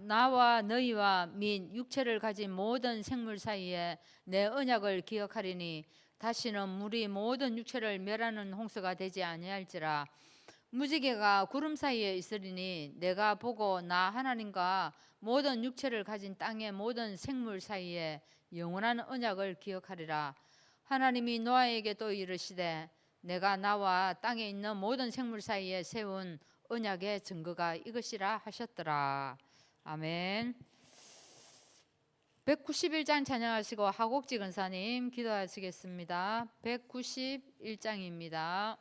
나와 너희와 및 육체를 가진 모든 생물 사이에 내 언약을 기억하리니 다시는 물이 모든 육체를 멸하는 홍수가 되지 아니할지라. 무지개가 구름 사이에 있으리니 내가 보고 나 하나님과 모든 육체를 가진 땅의 모든 생물 사이에 영원한 언약을 기억하리라. 하나님이 노아에게 또 이르시되 내가 나와 땅에 있는 모든 생물 사이에 세운 언약의 증거가 이것이라 하셨더라. 아멘. 191장 찬양하시고 하곡지 근사님 기도하시겠습니다. 191장입니다.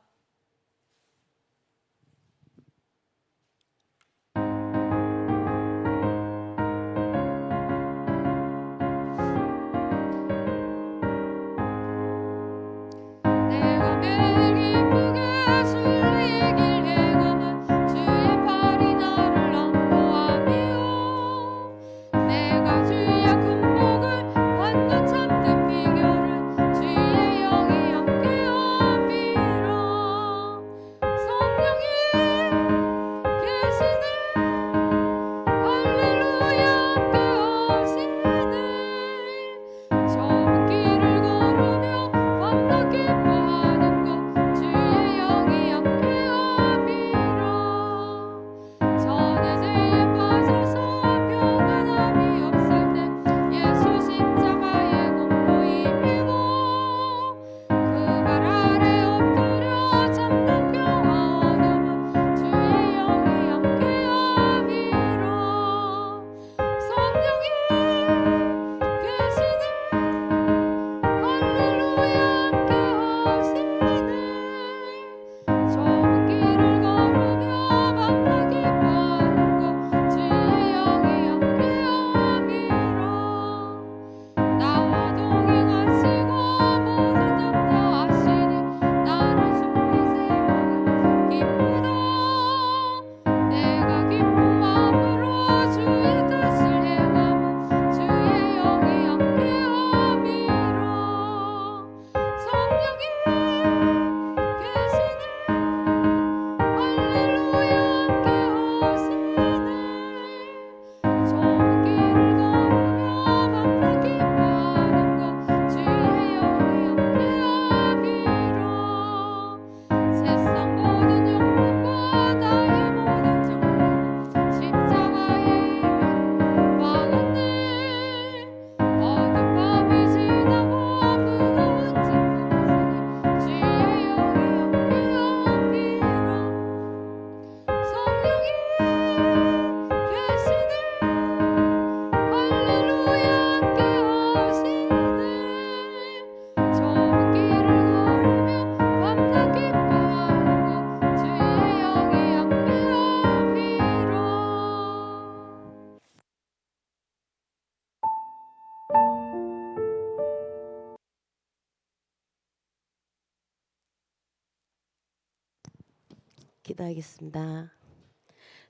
기도하겠습니다.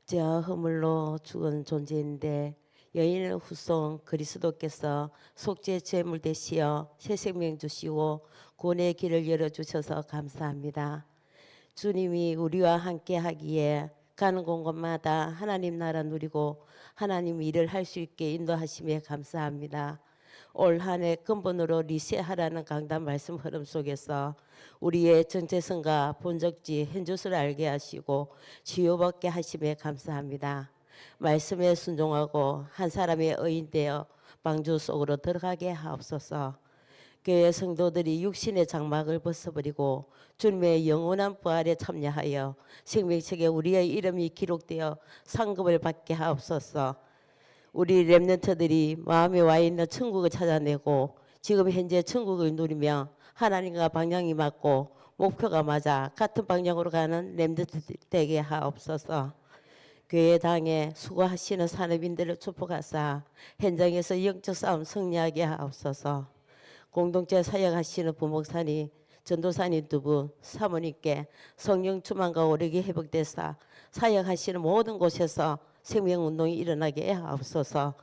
저 허물로 죽은 존재인데 여인의 후손 그리스도께서 속죄 제물 되시어 새 생명 주시고 구원의 길을 열어주셔서 감사합니다. 주님이 우리와 함께 하기에 가는 곳곳마다 하나님 나라 누리고 하나님 일을 할 수 있게 인도하심에 감사합니다. 올 한 해 근본으로 리셋하라는 강단 말씀 흐름 속에서 우리의 정체성과 본적지 현주소를 알게 하시고 치유받게 하심에 감사합니다. 말씀에 순종하고 한 사람의 의인 되어 방주 속으로 들어가게 하옵소서. 교회 성도들이 육신의 장막을 벗어버리고 주님의 영원한 부활에 참여하여 생명책에 우리의 이름이 기록되어 상급을 받게 하옵소서. 우리 렘넌트들이 마음에 와 있는 천국을 찾아내고 지금 현재 천국을 누리며 하나님과 방향이 맞고 목표가 맞아 같은 방향으로 가는 렘넌트 되게 하옵소서. 교회 당에 수고하시는 산업인들을 축복하사 현장에서 영적 싸움 승리하게 하옵소서. 공동체 사역하시는 부목사님, 전도사님 두 분, 사모님께 성령 충만과 오력이 회복되사 사역하시는 모든 곳에서 생명운동이 일어나게 하옵소서.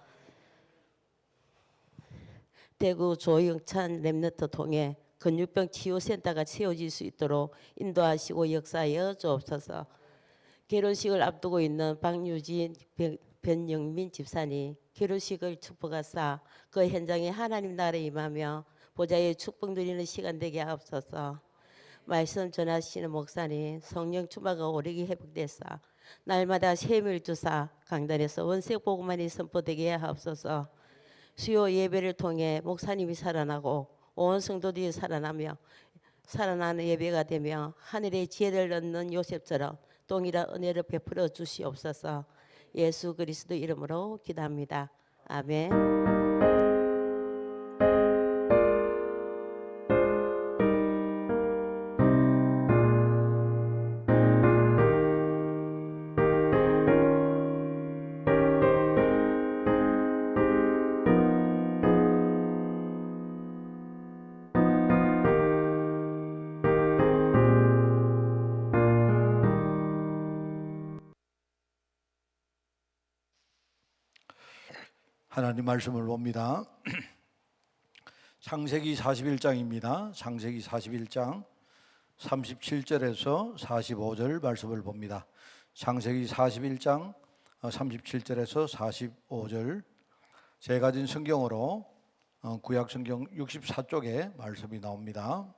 대구 조영찬 렘넌트 통해 근육병 치유센터가 채워질 수 있도록 인도하시고 역사하여 주옵소서. 결혼식을 앞두고 있는 박유진 변영민 집사님 결혼식을 축복하사 그 현장에 하나님 나라에 임하며 보좌의 축복 누리는 시간 되게 하옵소서. 말씀 전하시는 목사님 성령 충만과 오력이 회복되사 날마다 셈을 주사 강단에서 원색 복음만이 선포되게 하옵소서. 수요 예배를 통해 목사님이 살아나고 온 성도들이 살아나며 살아나는 예배가 되며 하늘의 지혜를 얻는 요셉처럼 동일한 은혜를 베풀어 주시옵소서. 예수 그리스도 이름으로 기도합니다. 아멘. 하나님 말씀을 봅니다. 창세기 41장입니다. 창세기 41장 37절에서 45절 말씀을 봅니다. 창세기 41장 37절에서 45절 제가 가진 성경으로 구약 성경 64쪽에 말씀이 나옵니다.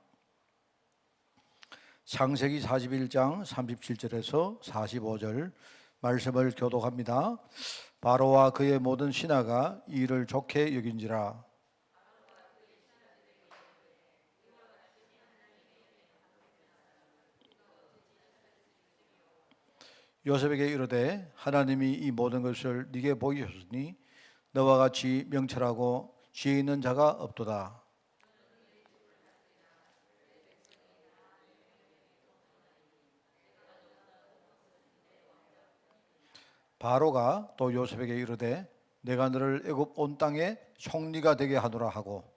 창세기 41장 37절에서 45절 말씀을 교독합니다. 바로와 그의 모든 신하가 이 일을 좋게 여긴지라. 요셉에게 이르되 하나님이 이 모든 것을 네게 보이셨으니 너와 같이 명철하고 지혜 있는 자가 없도다. 바로가 또 요셉에게 이르되 내가 너를 애굽 온 땅에 총리가 되게 하노라 하고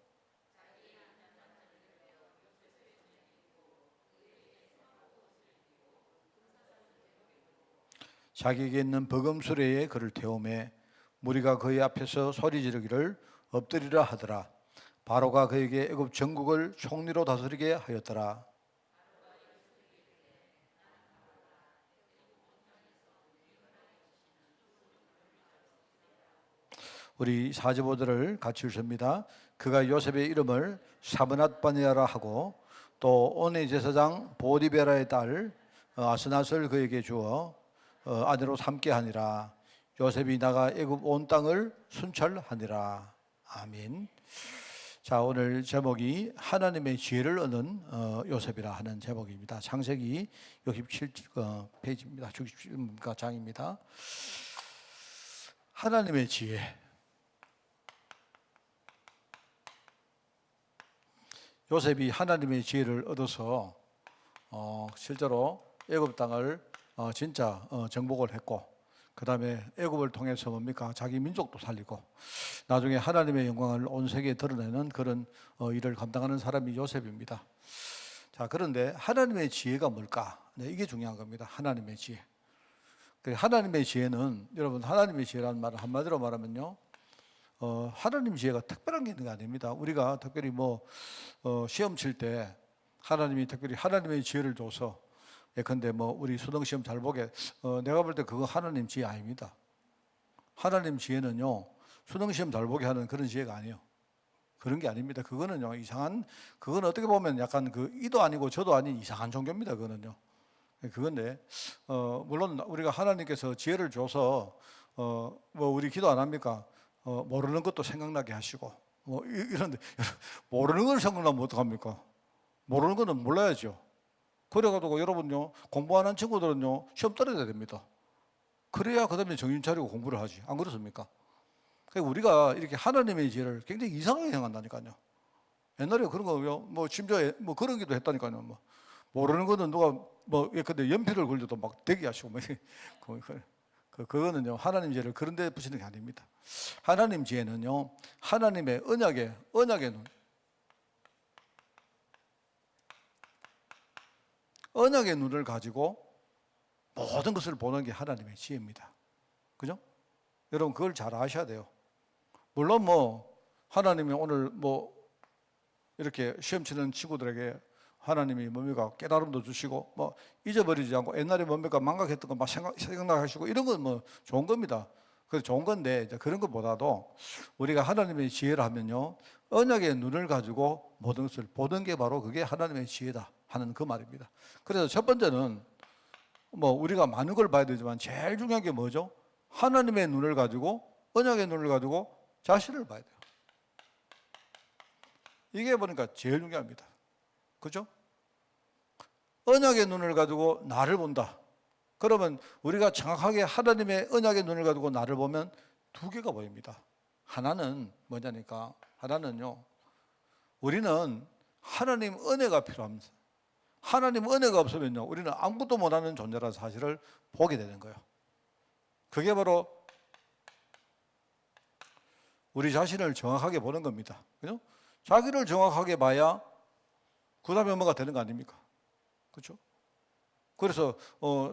자기에게 있는 버금수레에 그를 태우매 무리가 그의 앞에서 소리 지르기를 엎드리라 하더라. 바로가 그에게 애굽 전국을 총리로 다스리게 하였더라. 우리 45절을 같이 읽습니다. 그가 요셉의 이름을 사브낫바니아라 하고 또 온의 제사장 보디베라의 딸 아스낫을 그에게 주어 아내로 삼게 하니라. 요셉이 나가 애굽 온 땅을 순찰하니라. 아멘. 자, 오늘 제목이 하나님의 지혜를 얻는 요셉이라 하는 제목입니다. 창세기 67 페이지입니다. 67장입니다. 하나님의 지혜. 요셉이 하나님의 지혜를 얻어서 실제로 애굽 땅을 진짜 정복을 했고 그 다음에 애굽을 통해서 뭡니까? 자기 민족도 살리고 나중에 하나님의 영광을 온 세계에 드러내는 그런 일을 감당하는 사람이 요셉입니다. 자, 그런데 하나님의 지혜가 뭘까? 네, 이게 중요한 겁니다. 하나님의 지혜. 하나님의 지혜는 여러분 하나님의 지혜라는 말을 한마디로 말하면요. 하나님 지혜가 특별한 게 있는 게 아닙니다. 우리가 특별히 시험 칠 때 하나님이 특별히 하나님의 지혜를 줘서 예컨대 우리 수능 시험 잘 보게 내가 볼 때 그거 하나님 지혜 아닙니다. 하나님 지혜는요 수능 시험 잘 보게 하는 그런 지혜가 아니에요. 그런 게 아닙니다. 그거는요 이상한 그건 어떻게 보면 약간 그 이도 아니고 저도 아닌 이상한 종교입니다. 그거는요. 그건데 물론 우리가 하나님께서 지혜를 줘서 우리 기도 안 합니까? 모르는 것도 생각나게 하시고 이런데 모르는 걸 생각나면 어떡합니까? 모르는 거는 몰라야죠. 그래가지고 여러분요 공부하는 친구들은요 시험 떨어져야 됩니다. 그래야 그 다음에 정신 차리고 공부를 하지. 안 그렇습니까? 그러니까 우리가 이렇게 하나님의 지혜를 굉장히 이상하게 행한다니까요. 옛날에 그런 거 심지어 그런 기도 했다니까요. 모르는 거는 누가 근데 연필을 걸려도 막 대기하시고 그거는요 하나님 지혜를 그런 데 붙이는 게 아닙니다. 하나님 지혜는요 하나님의 언약의 눈, 언약의 눈을 가지고 모든 것을 보는 게 하나님의 지혜입니다. 그죠? 여러분 그걸 잘 아셔야 돼요. 물론 하나님이 오늘 이렇게 시험 치는 친구들에게 하나님이 뭡니까 깨달음도 주시고 잊어버리지 않고 옛날에 뭡니까 망각했던 거 막 생각하시고 이런 건 좋은 겁니다. 그래서 좋은 건데 이제 그런 것보다도 우리가 하나님의 지혜를 하면요, 언약의 눈을 가지고 모든 것을 보는 게 바로 그게 하나님의 지혜다 하는 그 말입니다. 그래서 첫 번째는 뭐 우리가 많은 걸 봐야 되지만 제일 중요한 게 뭐죠? 하나님의 눈을 가지고, 언약의 눈을 가지고 자신을 봐야 돼요. 이게 보니까 제일 중요합니다. 그죠? 언약의 눈을 가지고 나를 본다. 그러면 우리가 정확하게 하나님의 언약의 눈을 가지고 나를 보면 두 개가 보입니다. 하나는 뭐냐니까, 하나는요, 우리는 하나님 은혜가 필요합니다. 하나님 은혜가 없으면요, 우리는 아무것도 못하는 존재라는 사실을 보게 되는 거예요. 그게 바로 우리 자신을 정확하게 보는 겁니다. 그죠? 자기를 정확하게 봐야 그 다음에 뭐가 되는 거 아닙니까? 그렇죠? 그래서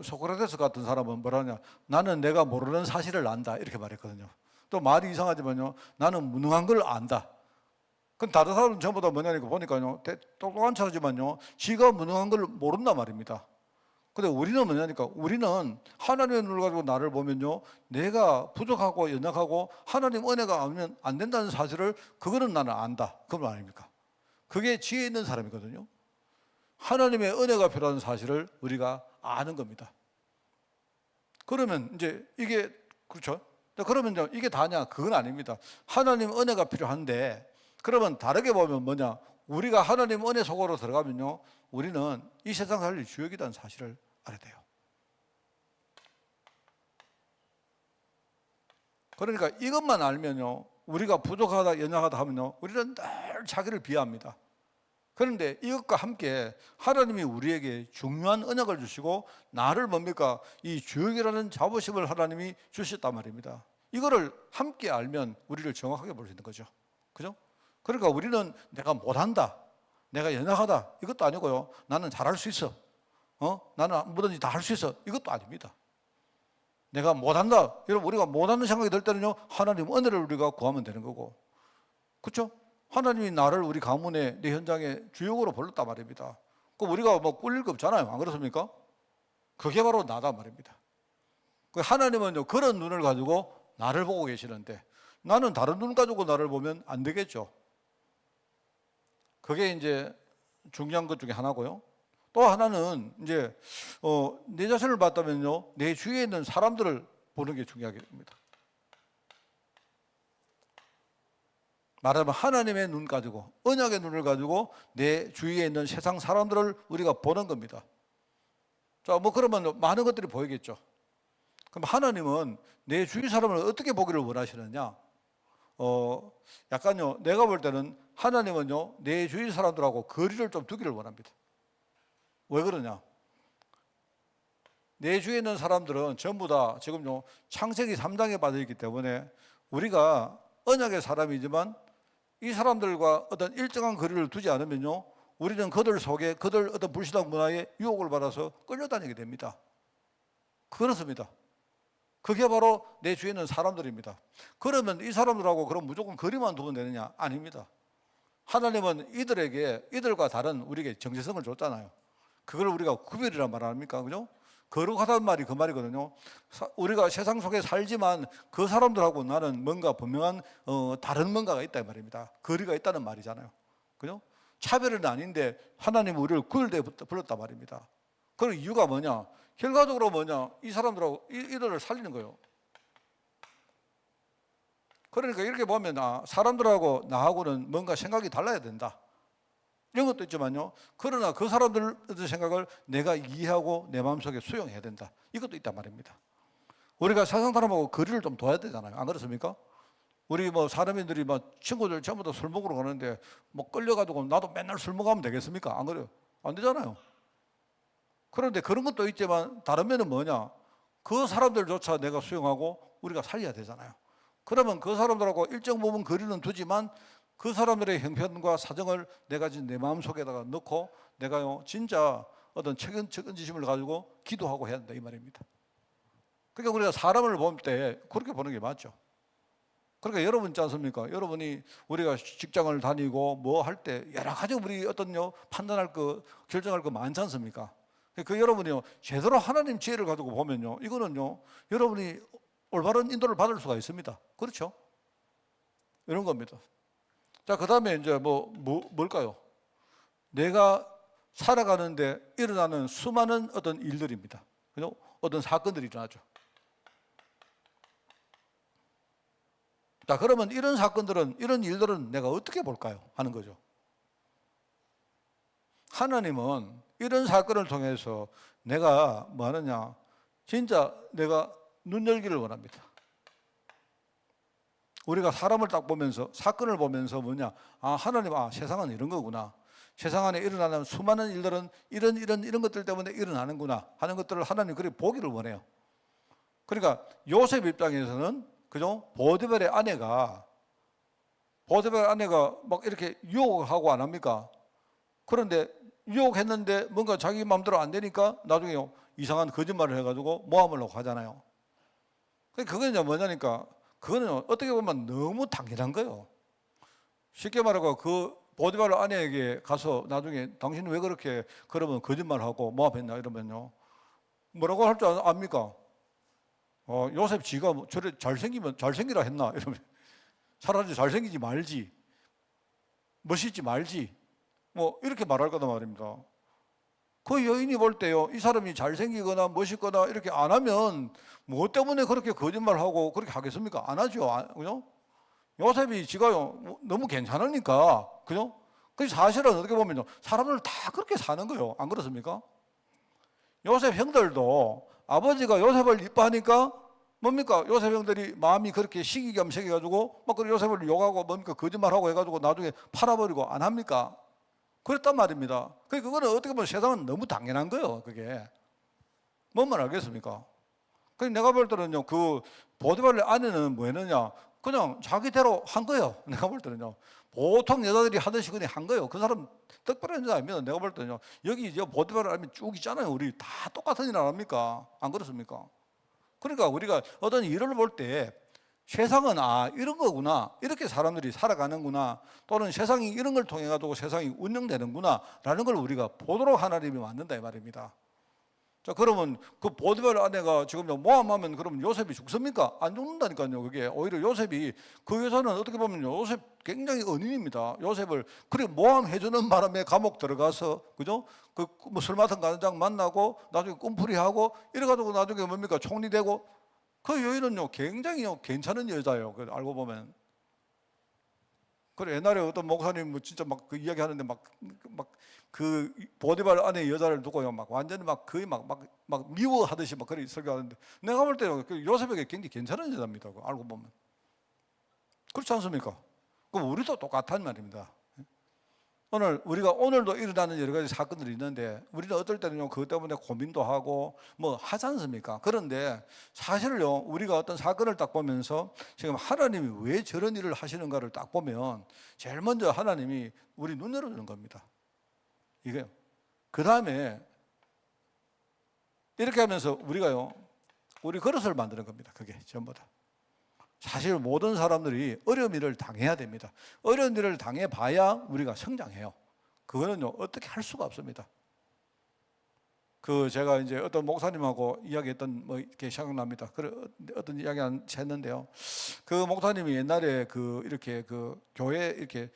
소크라테스 같은 사람은 뭐라 하냐, 나는 내가 모르는 사실을 안다 이렇게 말했거든요. 또 말이 이상하지만요, 나는 무능한 걸 안다. 그럼 다른 사람은 전부 다 뭐냐니까 보니까요, 똑똑한 척하지만요, 지가 무능한 걸 모른단 말입니다. 근데 우리는 뭐냐니까, 우리는 하나님의 눈을 가지고 나를 보면요, 내가 부족하고 연약하고 하나님 은혜가 없으면 안 된다는 사실을, 그거는 나는 안다. 그 말 아닙니까? 그게 지혜 있는 사람이거든요. 하나님의 은혜가 필요한 사실을 우리가 아는 겁니다. 그러면 이제 이게, 그렇죠? 그러면 이게 다냐? 그건 아닙니다. 하나님 은혜가 필요한데, 그러면 다르게 보면 뭐냐? 우리가 하나님 은혜 속으로 들어가면요, 우리는 이 세상 살릴 주역이라는 사실을 알아야 돼요. 그러니까 이것만 알면요, 우리가 부족하다, 연약하다 하면요, 우리는 늘 자기를 비하합니다. 그런데 이것과 함께 하나님이 우리에게 중요한 언약을 주시고 나를 뭡니까? 이 주역이라는 자부심을 하나님이 주셨단 말입니다. 이거를 함께 알면 우리를 정확하게 볼 수 있는 거죠. 그죠? 그러니까 우리는 내가 못한다, 내가 연약하다 이것도 아니고요, 나는 잘할 수 있어, 나는 뭐든지 다 할 수 있어 이것도 아닙니다. 내가 못한다, 여러분, 우리가 못하는 생각이 들 때는요, 하나님 은혜를 우리가 구하면 되는 거고, 그렇죠? 하나님이 나를 우리 가문에, 내 현장에 주역으로 불렀단 말입니다. 그럼 우리가 뭐 꿀릴 거 없잖아요, 안 그렇습니까? 그게 바로 나다 말입니다. 하나님은요, 그런 눈을 가지고 나를 보고 계시는데 나는 다른 눈 가지고 나를 보면 안 되겠죠. 그게 이제 중요한 것 중에 하나고요. 또 하나는 이제 내 자신을 봤다면요, 내 주위에 있는 사람들을 보는 게 중요하게 됩니다. 말하자면 하나님의 눈 가지고, 언약의 눈을 가지고 내 주위에 있는 세상 사람들을 우리가 보는 겁니다. 자, 뭐 그러면 많은 것들이 보이겠죠. 그럼 하나님은 내 주위 사람을 어떻게 보기를 원하시느냐? 약간요, 내가 볼 때는 하나님은요, 내 주위 사람들하고 거리를 좀 두기를 원합니다. 왜 그러냐? 내 주위에 있는 사람들은 전부 다 지금요, 창세기 3장에 빠져 있기 때문에 우리가 언약의 사람이지만 이 사람들과 어떤 일정한 거리를 두지 않으면요, 우리는 그들 속에, 그들 어떤 불신앙 문화에 유혹을 받아서 끌려다니게 됩니다. 그렇습니다. 그게 바로 내 주위에 있는 사람들입니다. 그러면 이 사람들하고 그럼 무조건 거리만 두면 되느냐? 아닙니다. 하나님은 이들과 다른 우리에게 정체성을 줬잖아요. 그걸 우리가 구별이란 말 아닙니까? 그죠? 거룩하다는 말이 그 말이거든요. 우리가 세상 속에 살지만 그 사람들하고 나는 뭔가 분명한 다른 뭔가가 있다 이 말입니다. 거리가 있다는 말이잖아요. 그죠? 차별은 아닌데 하나님은 우리를 구별되어 불렀단 말입니다. 그 이유가 뭐냐? 결과적으로 뭐냐? 이 사람들하고 이들을 살리는 거예요. 그러니까 이렇게 보면 사람들하고 나하고는 뭔가 생각이 달라야 된다, 이런 것도 있지만요, 그러나 그 사람들의 생각을 내가 이해하고 내 마음속에 수용해야 된다, 이것도 있단 말입니다. 우리가 세상 사람하고 거리를 좀 둬야 되잖아요, 안 그렇습니까? 우리 뭐 사람들이 막 친구들 전부 다 술 먹으러 가는데 뭐 끌려가지고 나도 맨날 술 먹으면 되겠습니까? 안 그래요? 안 되잖아요. 그런데 그런 것도 있지만 다른 면은 뭐냐? 그 사람들조차 내가 수용하고 우리가 살려야 되잖아요. 그러면 그 사람들하고 일정 부분 거리는 두지만 그 사람들의 형편과 사정을 내가 지금 내 마음속에다가 넣고 내가요, 진짜 어떤 책임지심을 가지고 기도하고 해야 된다, 이 말입니다. 그러니까 우리가 사람을 볼 때 그렇게 보는 게 맞죠. 그러니까 여러분 있지 않습니까? 여러분이 우리가 직장을 다니고 뭐 할 때 여러 가지 우리 어떤요, 판단할 거, 결정할 거 많지 않습니까? 그 여러분이요, 제대로 하나님 지혜를 가지고 보면요, 이거는요, 여러분이 올바른 인도를 받을 수가 있습니다. 그렇죠? 이런 겁니다. 자, 그 다음에 이제 뭘까요? 내가 살아가는데 일어나는 수많은 어떤 일들입니다. 그죠? 어떤 사건들이 일어나죠. 자, 그러면 이런 사건들은, 이런 일들은 내가 어떻게 볼까요? 하는 거죠. 하나님은 이런 사건을 통해서 내가 뭐 하느냐, 진짜 내가 눈 열기를 원합니다. 우리가 사람을 딱 보면서, 사건을 보면서 뭐냐, 하나님, 세상은 이런 거구나. 세상 안에 일어나는 수많은 일들은 이런 것들 때문에 일어나는구나 하는 것들을 하나님 그렇게 보기를 원해요. 그러니까 요셉 입장에서는, 그죠? 보디발의 아내가 막 이렇게 유혹을 하고 안 합니까? 그런데 유혹했는데 뭔가 자기 마음대로 안 되니까 나중에 이상한 거짓말을 해가지고 모함을 하잖아요. 그건 이제 뭐냐니까, 그거는 어떻게 보면 너무 당연한 거예요. 쉽게 말하고 그 보디발 아내에게 가서 나중에 당신은 왜 그렇게 그러면 거짓말하고 모함했나 이러면요, 뭐라고 할 줄 압니까? 요셉 지가 저래 잘생기라 했나 이러면 차라리 잘생기지 말지, 멋있지 말지, 뭐 이렇게 말할 거다 말입니다. 그 여인이 볼 때요, 이 사람이 잘생기거나 멋있거나 이렇게 안 하면 뭐 때문에 그렇게 거짓말하고 그렇게 하겠습니까? 안 하죠. 그죠? 요셉이 지가요 너무 괜찮으니까, 그죠? 그 사실은 어떻게 보면요, 사람을 다 그렇게 사는 거예요. 안 그렇습니까? 요셉 형들도 아버지가 요셉을 이뻐하니까 뭡니까? 요셉 형들이 마음이 그렇게 시기겸식해 가지고 막 그 요셉을 욕하고 뭡니까? 거짓말하고 해가지고 나중에 팔아버리고 안 합니까? 그랬단 말입니다. 그거는 어떻게 보면 세상은 너무 당연한 거예요. 그게 뭔 말 알겠습니까? 내가 볼 때는요, 그 보디발의 아내는 뭐 했느냐, 그냥 자기대로 한 거예요. 내가 볼 때는요, 보통 여자들이 하듯이 그냥 한 거예요. 그 사람 특별한 여자 아닙니다. 내가 볼 때는요, 여기 이제 보디발을 알면 쭉 있잖아요. 우리 다 똑같은 일 안 합니까? 안 그렇습니까? 그러니까 우리가 어떤 일을 볼 때 세상은 이런 거구나, 이렇게 사람들이 살아가는구나, 또는 세상이 이런 걸 통해 가지고 세상이 운영되는구나 라는 걸 우리가 보도록 하나님이 만든다 이 말입니다. 자, 그러면 그 보디발 아내가 지금 모함하면 그러면 요셉이 죽습니까? 안 죽는다니까요. 그게 오히려 요셉이, 그 여자는 어떻게 보면 요셉 굉장히 은인입니다. 요셉을 그래 모함해주는 바람에 감옥 들어가서, 그죠? 뭐 술 맡은 간장 만나고 나중에 꿈풀이하고 이래가지고 나중에 뭡니까? 총리 되고. 그 여인은요 굉장히 괜찮은 여자예요. 알고 보면. 그래 옛날에 어떤 목사님 진짜 막 그 이야기 하는데 막 그 보디발 안에 여자를 두고요 막 완전히 막 거의 막 미워하듯이 막 그렇게 설교하는데, 내가 볼 때는 그 요셉에게 굉장히 괜찮은 여자입니다. 알고 보면. 그렇지 않습니까? 그럼 우리도 똑같단 말입니다. 오늘도 일어나는 여러 가지 사건들이 있는데 우리는 어떨 때는요 그것 때문에 고민도 하고 뭐 하지 않습니까? 그런데 사실요 우리가 어떤 사건을 딱 보면서 지금 하나님이 왜 저런 일을 하시는가를 딱 보면 제일 먼저 하나님이 우리 눈 열어주는 겁니다. 이게요. 그 다음에 이렇게 하면서 우리 그릇을 만드는 겁니다. 그게 전부 다. 사실 모든 사람들이 어려운 일을 당해야 됩니다. 어려운 일을 당해봐야 우리가 성장해요. 그거는요 어떻게 할 수가 없습니다. 제가 이제 어떤 목사님하고 이야기했던 이렇게 생각납니다. 어떤 이야기 했는데요. 그 목사님이 옛날에 이렇게 교회 이렇게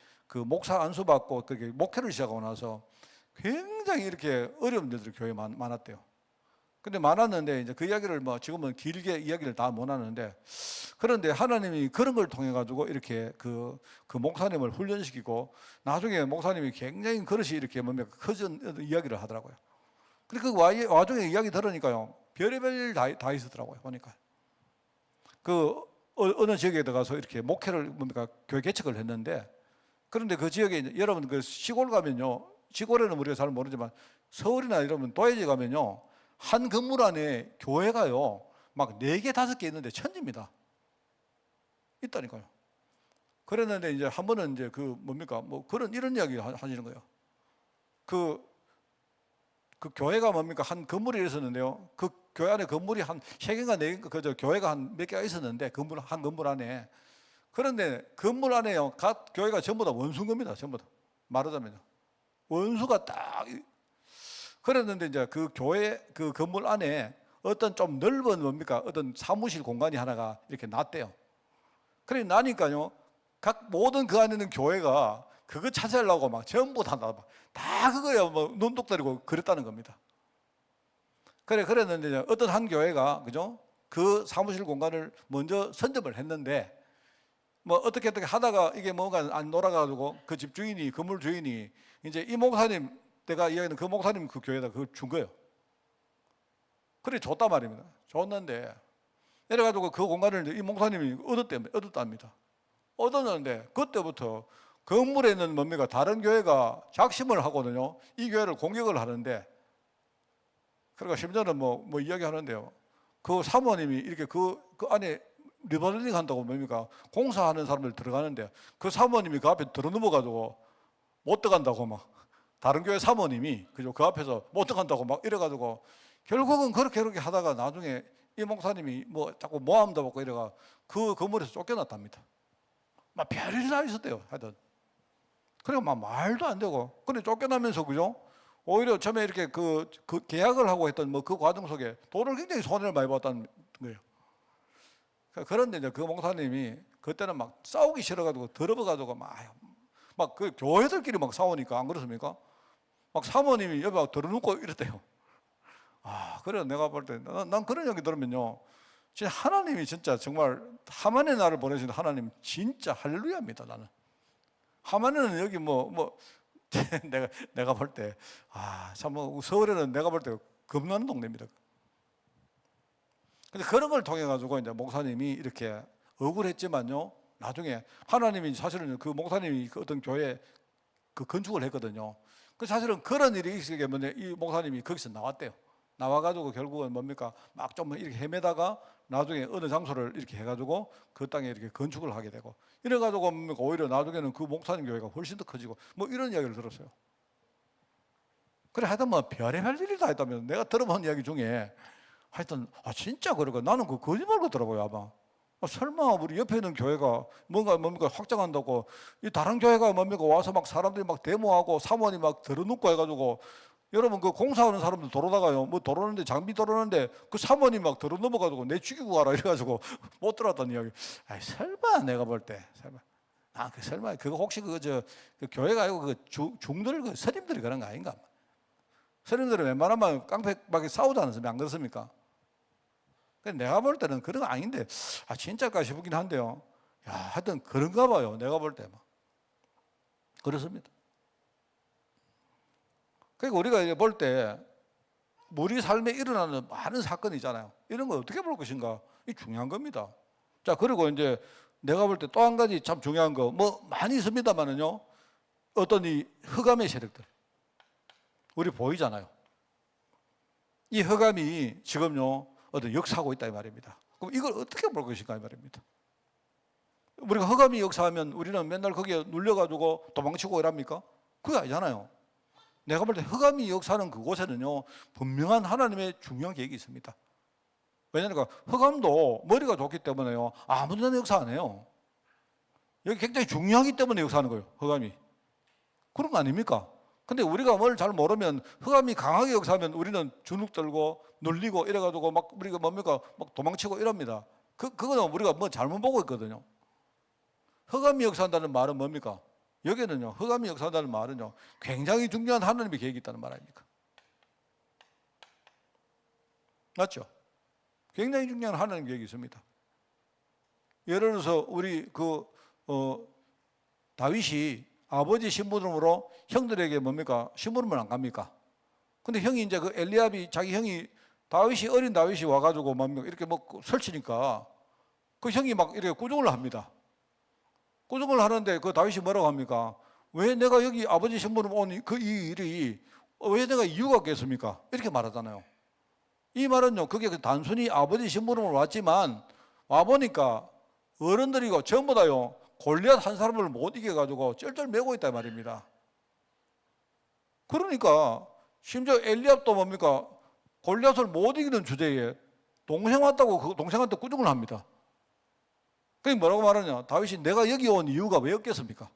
목사 안수 받고 그렇게 목회를 시작하고 나서 굉장히 이렇게 어려운 일들이 교회에 많았대요. 근데 많았는데 이제 그 이야기를 지금은 길게 이야기를 다 못 하는데, 그런데 하나님이 그런 걸 통해 가지고 이렇게 그 목사님을 훈련시키고 나중에 목사님이 굉장히 그릇이 이렇게 커진 이야기를 하더라고요. 근데 그 와중에 이야기 들으니까요 별의별 일 다 있었더라고요. 보니까 어느 지역에 들어가서 이렇게 목회를 교회 개척을 했는데, 그런데 그 지역에 여러분 시골 가면요, 시골에는 우리가 잘 모르지만 서울이나 여러분 도예지 가면요 한 건물 안에 교회가요 막 4개 5개 있는데 천지입니다. 있다니까요. 그랬는데 이제 한 번은 이제 이런 이야기 하시는 거예요. 그 교회가 한 건물이 있었는데요. 그 교회 안에 건물이 한 3개인가 4개인가 그저 교회가 한 몇 개가 있었는데 한 건물 안에. 그런데 건물 안에요 각 교회가 전부 다 원수인 겁니다. 전부 다 말하자면요. 원수가 딱. 그랬는데 이제 그 교회 그 건물 안에 어떤 좀 넓은 뭡니까? 어떤 사무실 공간이 하나가 이렇게 났대요. 그래 나니까요. 각 모든 그 안에 있는 교회가 그거 찾으려고 막 전부 다 그거야 뭐 눈독 들이고 그랬다는 겁니다. 그랬는데 어떤 한 교회가 그죠? 그 사무실 공간을 먼저 선점을 했는데 뭐 어떻게 하다가 이게 뭔가 안 놀아가지고 그 집 주인이 건물 주인이 이제 이 목사님 내가 이야기하는 그 목사님 그 교회에다 그걸 준 거예요. 그래 줬단 말입니다. 줬는데 내려가지고 그 공간을 이 목사님이 얻었답니다. 얻었는데 그때부터 건물에 있는 뭡니까 다른 교회가 작심을 하거든요. 이 교회를 공격을 하는데 그러니까 심지어는 뭐 이야기하는데요. 그 사모님이 이렇게 그 안에 리버링 한다고 뭡니까 공사하는 사람들 들어가는데 그 사모님이 그 앞에 들어넘어가지고 못 들어간다고 막 다른 교회 사모님이 그죠 그 앞에서 못 들어간다고 막 이래가지고 결국은 그렇게 하다가 나중에 이 목사님이 뭐 자꾸 모함도 받고 이래가 그 건물에서 쫓겨났답니다. 막 별일이 다 있었대요. 하여튼 그리고 막 말도 안 되고 근데 쫓겨나면서 그죠 오히려 처음에 이렇게 그 계약을 하고 했던 뭐 그 과정 속에 돈을 굉장히 손해를 많이 봤다는 거예요. 그런데 이제 그 목사님이 그때는 막 싸우기 싫어가지고 더러워가지고 막 그 교회들끼리 막 싸우니까 안 그렇습니까? 막 사모님이 옆에 막 들어눕고 이랬대요. 그래 내가 볼 때 난 그런 얘기 들으면요, 진짜 하나님이 진짜 정말 하만의 날을 보내신 하나님 진짜 할렐루야입니다. 나는 하만에는 여기 내가 볼 때 참 서울에는 내가 볼 때 겁나는 동네입니다. 근데 그런 걸 통해 가지고 이제 목사님이 이렇게 억울했지만요, 나중에 하나님이 사실은 그 목사님이 그 어떤 교회 그 건축을 했거든요. 그 사실은 그런 일이 있기 때문에 이 목사님이 거기서 나왔대요. 나와가지고 결국은 뭡니까 막 좀 이렇게 헤매다가 나중에 어느 장소를 이렇게 해가지고 그 땅에 이렇게 건축을 하게 되고 이래가지고 뭡니까 오히려 나중에는 그 목사님 교회가 훨씬 더 커지고 뭐 이런 이야기를 들었어요. 그래 하여튼 뭐 별의별 일이 다 했다면 내가 들어본 이야기 중에 하여튼 진짜 그러고 나는 그 거짓말 같더라고요. 아마 설마 우리 옆에 있는 교회가 뭡니까 확장한다고 이 다른 교회가 뭡니까 와서 막 사람들이 막 데모하고 사모님 막 들어눕고 해가지고 여러분 그 공사하는 사람들 돌아다가요 뭐 돌아오는데 장비 돌아오는데 그 사모님 막 들어 넘어가지고 내 죽이고 가라 이래가지고 못 들어왔다는 이야기. 설마 내가 볼 때 설마 설마 그거 혹시 그 교회가 아니고 그 중들 그 스님들이 그런 거 아닌가? 스님들은 웬만하면 깡패밖에 싸우지 않습니까? 안 그렇습니까? 내가 볼 때는 그런 거 아닌데 진짜일까 싶긴 한데요. 하여튼 그런가 봐요. 내가 볼 때 그렇습니다. 그러니까 우리가 볼 때 우리 삶에 일어나는 많은 사건이 있잖아요. 이런 걸 어떻게 볼 것인가? 이 중요한 겁니다. 자, 그리고 이제 내가 볼 때 또 한 가지 참 중요한 거 뭐 많이 있습니다만은요. 어떤 이 흑암의 세력들 우리 보이잖아요. 이 흑암이 지금요 어떤 역사하고 있다 이 말입니다. 그럼 이걸 어떻게 볼 것인가 이 말입니다. 우리가 흑암이 역사하면 우리는 맨날 거기에 눌려가지고 도망치고 이랍니까? 그게 아니잖아요. 내가 볼 때 흑암이 역사하는 그곳에는요 분명한 하나님의 중요한 계획이 있습니다. 왜냐하면 흑암도 머리가 좋기 때문에요 아무데나 역사 안 해요. 여기 굉장히 중요하기 때문에 역사하는 거예요. 흑암이 그런 거 아닙니까? 근데 우리가 뭘 잘 모르면 흑암이 강하게 역사하면 우리는 주눅 들고 눌리고 이래가지고 막 우리가 뭡니까 막 도망치고 이럽니다. 그거는 우리가 뭐 잘못 보고 있거든요. 흑암이 역사한다는 말은 뭡니까? 여기는요 흑암이 역사한다는 말은요 굉장히 중요한 하나님의 계획이 있다는 말 아닙니까? 맞죠? 굉장히 중요한 하나님의 계획이 있습니다. 예를 들어서 우리 다윗이 아버지 심부름으로 형들에게 뭡니까 심부름을 안 갑니까? 근데 형이 이제 그 엘리압이 자기 형이 어린 다윗이 와가지고 뭡니까 이렇게 뭐 설치니까 그 형이 막 이렇게 꾸중을 합니다. 꾸중을 하는데 그 다윗이 뭐라고 합니까? 왜 내가 여기 아버지 심부름 온 이 일이 왜 내가 이유가 있겠습니까? 이렇게 말하잖아요. 이 말은요, 그게 단순히 아버지 심부름을 왔지만 와보니까 어른들이고 전부 다요 골리앗 한 사람을 못 이겨가지고 쩔쩔매고 있다 말입니다. 그러니까 심지어 엘리압도 뭡니까 골리앗을 못 이기는 주제에 동생 왔다고 그 동생한테 꾸중을 합니다. 그게 뭐라고 말하냐? 다윗이 내가 여기 온 이유가 왜였겠습니까?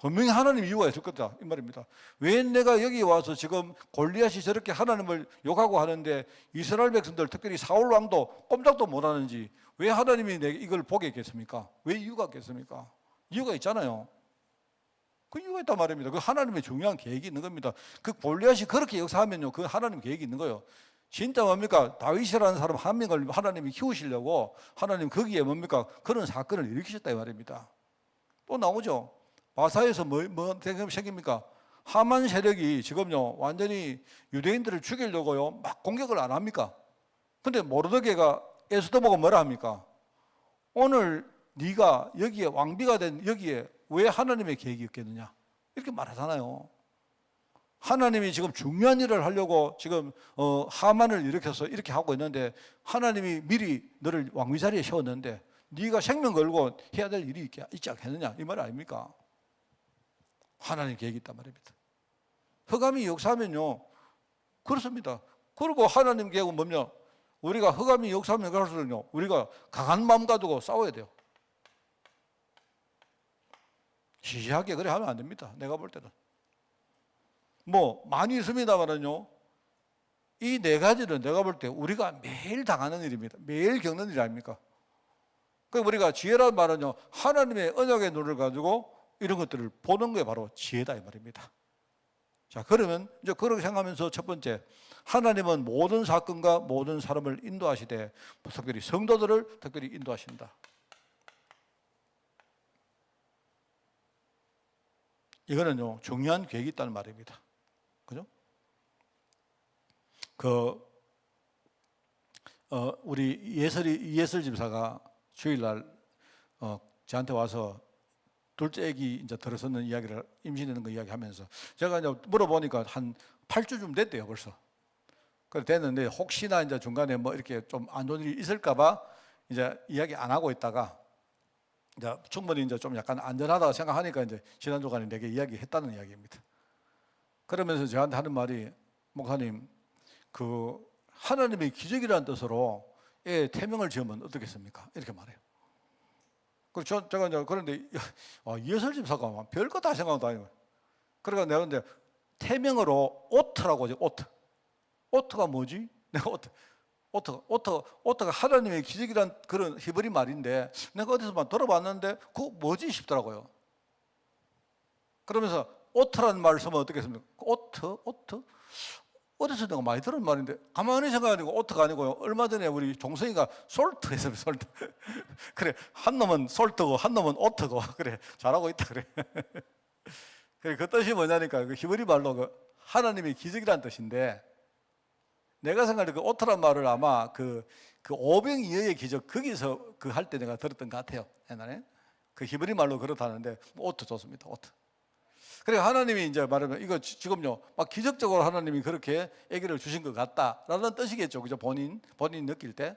분명히 하나님 이유가 있을 거다 이 말입니다. 왜 내가 여기 와서 지금 골리앗이 저렇게 하나님을 욕하고 하는데 이스라엘 백성들 특별히 사울 왕도 꼼짝도 못하는지 왜 하나님이 내게 이걸 보게 했겠습니까? 왜 이유가 있겠습니까? 이유가 있잖아요. 그 이유가 있단 말입니다. 그 하나님의 중요한 계획이 있는 겁니다. 그 골리앗이 그렇게 역사하면요, 그 하나님 계획이 있는 거예요. 진짜 뭡니까? 다윗이라는 사람 한 명을 하나님이 키우시려고 하나님 거기에 뭡니까? 그런 사건을 일으키셨다 이 말입니다. 또 나오죠. 바사에서 뭐 생깁니까? 하만 세력이 지금요 완전히 유대인들을 죽이려고요 막 공격을 안 합니까? 근데 모르드게가 에스더 보고 뭐라 합니까? 오늘 네가 여기에 왕비가 된 여기에 왜 하나님의 계획이 있겠느냐 이렇게 말하잖아요. 하나님이 지금 중요한 일을 하려고 지금 하만을 일으켜서 이렇게 하고 있는데 하나님이 미리 너를 왕비 자리에 세웠는데 네가 생명 걸고 해야 될 일이 있지 않겠느냐 이 말 아닙니까? 하나님 계획이 있단 말입니다. 흑암이 역사하면요 그렇습니다. 그리고 하나님 계획은 뭐냐? 우리가 흑암이 역사하면 갈수록요 우리가 강한 마음 가지고 싸워야 돼요. 시시하게 그래 하면 안 됩니다. 내가 볼 때는 뭐 많이 있습니다만은요 이 네 가지는 내가 볼 때 우리가 매일 당하는 일입니다. 매일 겪는 일 아닙니까? 그 우리가 지혜란 말은요 하나님의 언약의 눈을 가지고 이런 것들을 보는 게 바로 지혜다 이 말입니다. 자, 그러면 이제 그렇게 생각하면서 첫 번째, 하나님은 모든 사건과 모든 사람을 인도하시되 특별히 성도들을 특별히 인도하신다. 이거는요 중요한 계획이 있다는 말입니다. 그죠? 우리 예설 집사가 주일날 저한테 와서 둘째 애기 이제 들어서는 이야기를 임신하는 거 이야기하면서 제가 이제 물어보니까 한 8주쯤 됐대요 벌써. 그래 됐는데 혹시나 이제 중간에 뭐 이렇게 좀 안 좋은 일이 있을까봐 이제 이야기 안 하고 있다가 이제 충분히 이제 좀 약간 안전하다고 생각하니까 이제 지난 주간에 내게 이야기했다는 이야기입니다. 그러면서 저한테 하는 말이 목사님 그 하나님의 기적이라는 뜻으로 애 태명을 지으면 어떻겠습니까? 이렇게 말해요. 그래서 제가 이제 그런데 예설 집사가 별거 다 생각도 아니고 그러니까 내가 근데 태명으로 오트라고 하죠. 오트가 뭐지? 내가 오트가 하나님의 기적이란 그런 히브리 말인데 내가 어디서만 들어봤는데 그거 뭐지 싶더라고요. 그러면서 오트라는 말을 쓰면 어떻겠습니까? 오트? 어디서 내가 많이 들은 말인데 가만히 생각하니까 오트가 아니고요. 얼마 전에 우리 종성이가 솔트 했어요. 솔트. 그래 한 놈은 솔트고 한 놈은 오트고 그래 잘하고 있다 그래. 그래 그 뜻이 뭐냐니까 그 히브리 말로 그 하나님의 기적이라는 뜻인데 내가 생각할 때 그 오트란 말을 아마 그 오병이어의 기적 거기서 그 할 때 내가 들었던 것 같아요. 옛날에 그 히브리 말로 그렇다는데 오트 좋습니다. 오트. 그래 하나님이 이제 말하면 이거 지금요 막 기적적으로 하나님이 그렇게 아기를 주신 것 같다라는 뜻이겠죠, 그죠? 본인 느낄 때.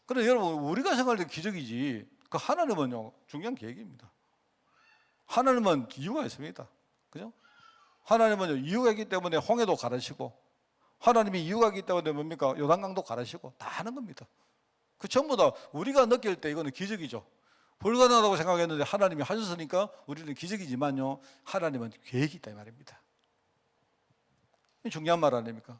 그런데 여러분 우리가 생각할 때 기적이지 그 하나님은요 중요한 계획입니다. 하나님은 이유가 있습니다, 그죠? 하나님은요 이유가 있기 때문에 홍해도 가르시고 하나님이 이유가 있기 때문에 뭡니까 요단강도 가르시고 다 하는 겁니다. 그 전부 다 우리가 느낄 때 이거는 기적이죠. 불가능하다고 생각했는데 하나님이 하셨으니까 우리는 기적이지만요 하나님은 계획이 있다 이 말입니다. 중요한 말 아닙니까?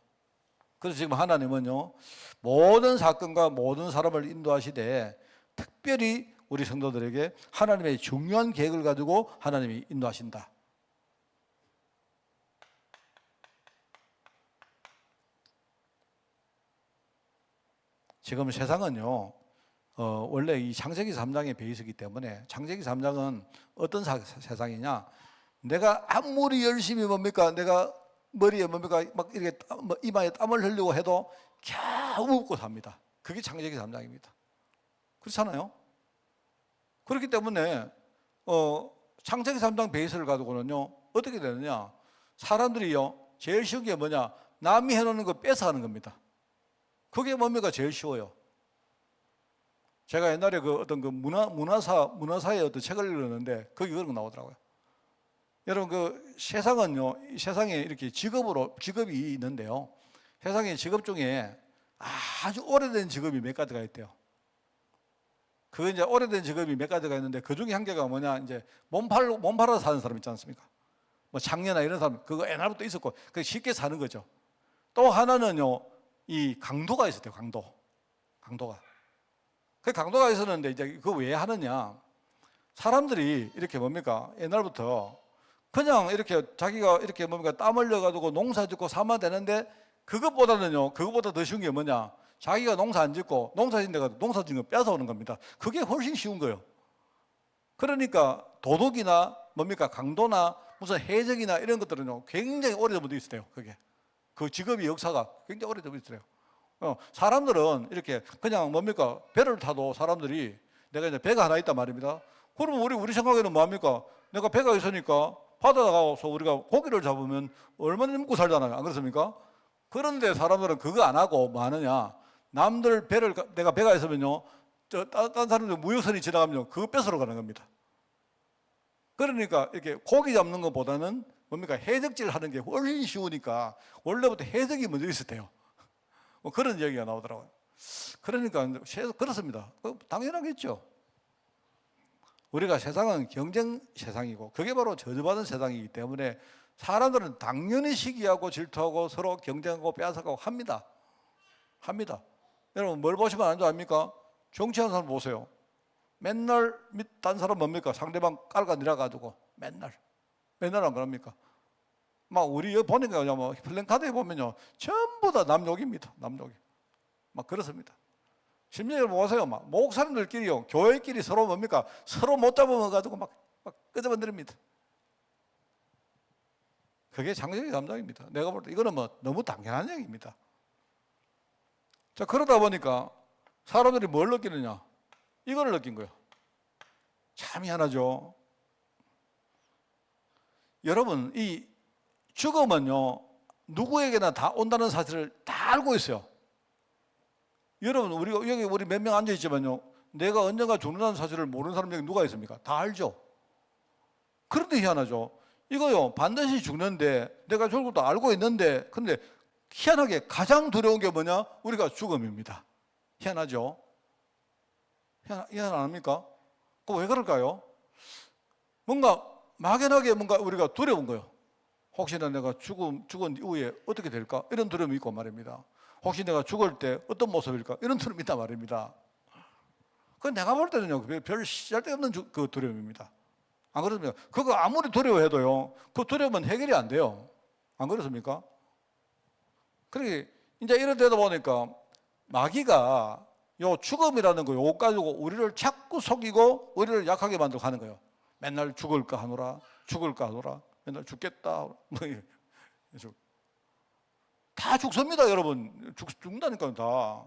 그래서 지금 하나님은요 모든 사건과 모든 사람을 인도하시되 특별히 우리 성도들에게 하나님의 중요한 계획을 가지고 하나님이 인도하신다. 지금 세상은요 원래 이 창세기 3장의 베이스이기 때문에 창세기 3장은 어떤 세상이냐? 내가 아무리 열심히 뭡니까? 내가 머리에 뭡니까? 막 이렇게 이마에 땀을 흘리고 해도 겨우 웃고 삽니다. 그게 창세기 3장입니다. 그렇잖아요? 그렇기 때문에 창세기 3장 베이스를 가지고는요 어떻게 되느냐? 사람들이요 제일 쉬운 게 뭐냐? 남이 해놓는 거 뺏어가는 겁니다. 그게 뭡니까? 제일 쉬워요. 제가 옛날에 그 어떤 그 문화사의 어떤 책을 읽었는데 거기 그런 거 나오더라고요. 여러분 그 세상은요, 이 세상에 이렇게 직업이 있는데요. 세상에 직업 중에 아주 오래된 직업이 몇 가지가 있대요. 그 이제 오래된 직업이 몇 가지가 있는데 그 중에 한 개가 뭐냐, 이제 몸 팔아 사는 사람 있지 않습니까? 뭐 장녀나 이런 사람, 그거 옛날부터 있었고, 그 쉽게 사는 거죠. 또 하나는요, 이 강도가 있었대요, 강도가. 그 강도가 있었는데 이제 그거 왜 하느냐? 사람들이 이렇게 뭡니까? 옛날부터 그냥 이렇게 자기가 이렇게 뭡니까? 땀 흘려가지고 농사 짓고 살면 되는데 그것보다 더 쉬운 게 뭐냐? 자기가 농사 안 짓고 농사 짓는 데가 농사 짓는 거 뺏어오는 겁니다. 그게 훨씬 쉬운 거예요. 그러니까 도둑이나 뭡니까? 강도나 무슨 해적이나 이런 것들은요, 굉장히 오래전부터 있어요. 그게. 그 직업의 역사가 굉장히 오래전부터 있어요. 사람들은 이렇게 그냥 뭡니까? 배를 타도 사람들이 내가 이제 배가 하나 있단 말입니다. 그러면 우리 생각에는 뭐합니까? 내가 배가 있으니까 바다 나가서 우리가 고기를 잡으면 얼마나 먹고 살잖아요. 안 그렇습니까? 그런데 사람들은 그거 안 하고 뭐 하느냐? 남들 배를, 내가 배가 있으면요, 다른 사람들 무역선이 지나가면 그거 뺏으러 가는 겁니다. 그러니까 이렇게 고기 잡는 것보다는 뭡니까? 해적질 하는 게 훨씬 쉬우니까 원래부터 해적이 먼저 있었대요. 뭐 그런 얘기가 나오더라고요. 그러니까 그렇습니다. 당연하겠죠. 우리가 세상은 경쟁 세상이고 그게 바로 저주받은 세상이기 때문에 사람들은 당연히 시기하고 질투하고 서로 경쟁하고 빼앗아가고 합니다. 여러분 뭘 보시면 안 좋아합니까? 정치하는 사람 보세요. 맨날 딴 사람 뭡니까? 상대방 깔고 내려가지고 맨날 안 그럽니까? 막 우리 여기 보니까 뭐 플랜카드에 보면요, 전부 다 남욕입니다. 남욕이 막 그렇습니다. 심지어 보세요, 막 목사님들끼리요, 교회끼리 서로 뭡니까? 서로 못 잡아먹어 가지고 막 끄집어내립니다. 그게 장세기 감정입니다. 내가 볼 때 이거는 뭐 너무 당연한 얘기입니다. 자, 그러다 보니까 사람들이 뭘 느끼느냐? 이거를 느낀 거예요. 참 희한하죠. 여러분, 이 죽음은요, 누구에게나 다 온다는 사실을 다 알고 있어요. 여러분, 우리 몇 명 앉아 있지만요, 내가 언젠가 죽는다는 사실을 모르는 사람 중에 누가 있습니까? 다 알죠. 그런데 희한하죠. 이거요, 반드시 죽는데 내가 죽을 것도 알고 있는데, 근데 희한하게 가장 두려운 게 뭐냐? 우리가 죽음입니다. 희한하죠. 희한 안 합니까? 그거 왜 그럴까요? 뭔가 막연하게 뭔가 우리가 두려운 거예요. 혹시나 내가 죽은 이후에 어떻게 될까? 이런 두려움이 있고 말입니다. 혹시 내가 죽을 때 어떤 모습일까? 이런 두려움이 있단 말입니다. 그건 내가 볼 때는요, 별 쓸데없는 그 두려움입니다. 안 그렇습니까? 그거 아무리 두려워해도요, 그 두려움은 해결이 안 돼요. 안 그렇습니까? 그러게 이제 이런 데다 보니까 마귀가 요 죽음이라는 거 요거 가지고 우리를 자꾸 속이고 우리를 약하게 만들고 하는 거예요. 맨날 죽을까 하노라, 맨날 죽겠다. 다 죽습니다, 여러분. 죽는다니까요, 다.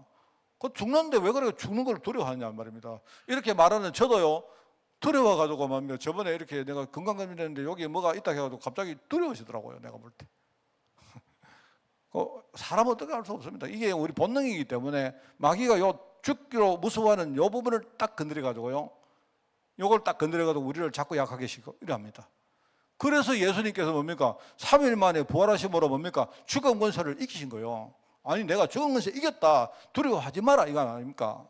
그 죽는데 왜 그래 죽는 걸 두려워하냐 말입니다. 이렇게 말하는 저도요, 두려워가지고 말이야. 저번에 이렇게 내가 건강검진했는데 여기 뭐가 있다 해가지고 갑자기 두려워지더라고요, 내가 볼 때. 사람은 어떻게 할 수 없습니다. 이게 우리 본능이기 때문에 마귀가 요 죽기로 무서워하는 요 부분을 딱 건드려가지고요, 요걸 딱 건드려가지고 우리를 자꾸 약하게 시키고 이래합니다. 그래서 예수님께서 뭡니까? 3일 만에 부활하심으로 뭡니까? 죽음 권세를 이기신 거예요. 아니 내가 죽음 권세 이겼다, 두려워하지 마라, 이거 아닙니까?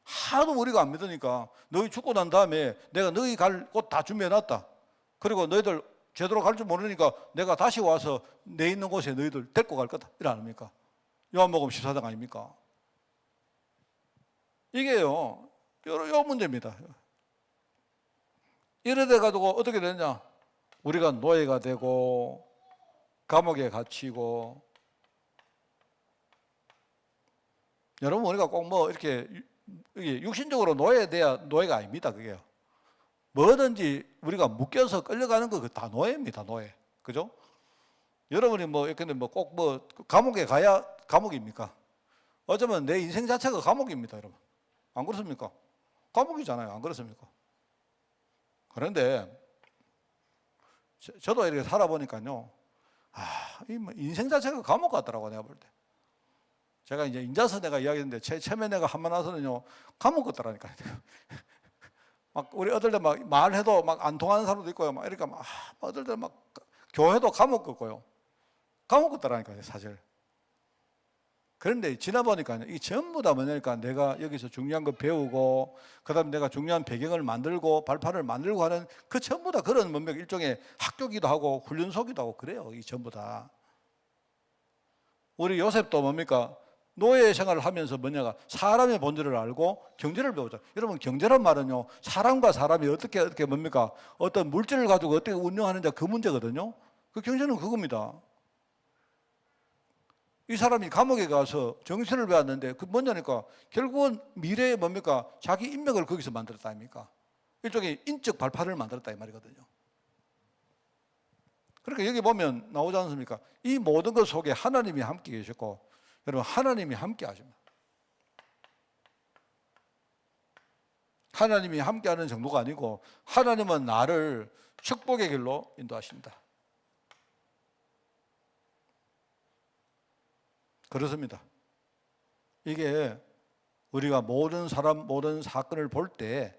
하도 우리가 안 믿으니까 너희 죽고 난 다음에 내가 너희 갈 곳 다 준비해놨다. 그리고 너희들 제대로 갈 줄 모르니까 내가 다시 와서 내 있는 곳에 너희들 데리고 갈 거다, 이래 아닙니까? 요한복음 14장 아닙니까? 이게요, 요 문제입니다. 이래 돼 가지고 어떻게 되냐? 우리가 노예가 되고 감옥에 갇히고. 여러분, 우리가 꼭 뭐 이렇게 육신적으로 노예돼야 노예가 아닙니다. 그게 뭐든지 우리가 묶여서 끌려가는 거 다 노예입니다. 노예, 그죠? 여러분이 뭐 이렇게 꼭 뭐 감옥에 가야 감옥입니까? 어쩌면 내 인생 자체가 감옥입니다, 여러분. 안 그렇습니까? 감옥이잖아요, 안 그렇습니까? 그런데 저도 이렇게 살아보니까요, 이 인생 자체가 감옥 같더라고, 내가 볼 때. 제가 이제 인자서 내가 이야기했는데 최면회가 한 번 와서는요, 감옥 같더라니까요. 막 우리 어떨 때 막 말해도 막 안 통하는 사람도 있고요, 막 이러니까 막 어떨 때 막 교회도 감옥 같고요, 감옥 같더라니까요, 사실. 그런데 지나보니까 이 전부 다 뭐냐니까 내가 여기서 중요한 거 배우고 그다음에 내가 중요한 배경을 만들고 발판을 만들고 하는 그 전부 다 그런 뭡니까 일종의 학교기도 하고 훈련소기도 하고 그래요. 이 전부 다. 우리 요셉도 뭡니까 노예 생활을 하면서 뭐냐가 사람의 본질을 알고 경제를 배우자. 여러분 경제란 말은요 사람과 사람이 어떻게 뭡니까 어떤 물질을 가지고 어떻게 운영하느냐 그 문제거든요. 그 경제는 그겁니다. 이 사람이 감옥에 가서 정신을 배웠는데 그 뭐냐니까 결국은 미래에 뭡니까 자기 인맥을 거기서 만들었다 아닙니까? 일종의 인적 발판을 만들었다 이 말이거든요. 그러니까 여기 보면 나오지 않습니까? 이 모든 것 속에 하나님이 함께 계셨고 여러분 하나님이 함께 하십니다. 하나님이 함께하는 정도가 아니고 하나님은 나를 축복의 길로 인도하신다. 그렇습니다. 이게 우리가 모든 사람, 모든 사건을 볼 때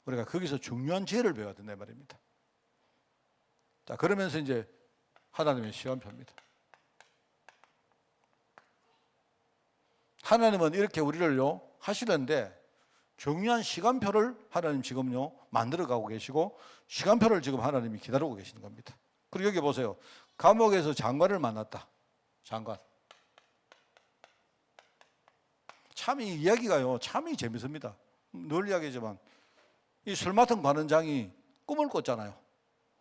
우리가 거기서 중요한 지혜를 배워야 된다 말입니다. 자, 그러면서 이제 하나님의 시간표입니다. 하나님은 이렇게 우리를요 하시는데 중요한 시간표를 하나님 지금요 만들어가고 계시고 시간표를 지금 하나님이 기다리고 계시는 겁니다. 그리고 여기 보세요. 감옥에서 장관을 만났다. 장관. 참 이 이야기가요 참이 재밌습니다. 늘 이야기하지만 이 술 맡은 관원장이 꿈을 꿨잖아요.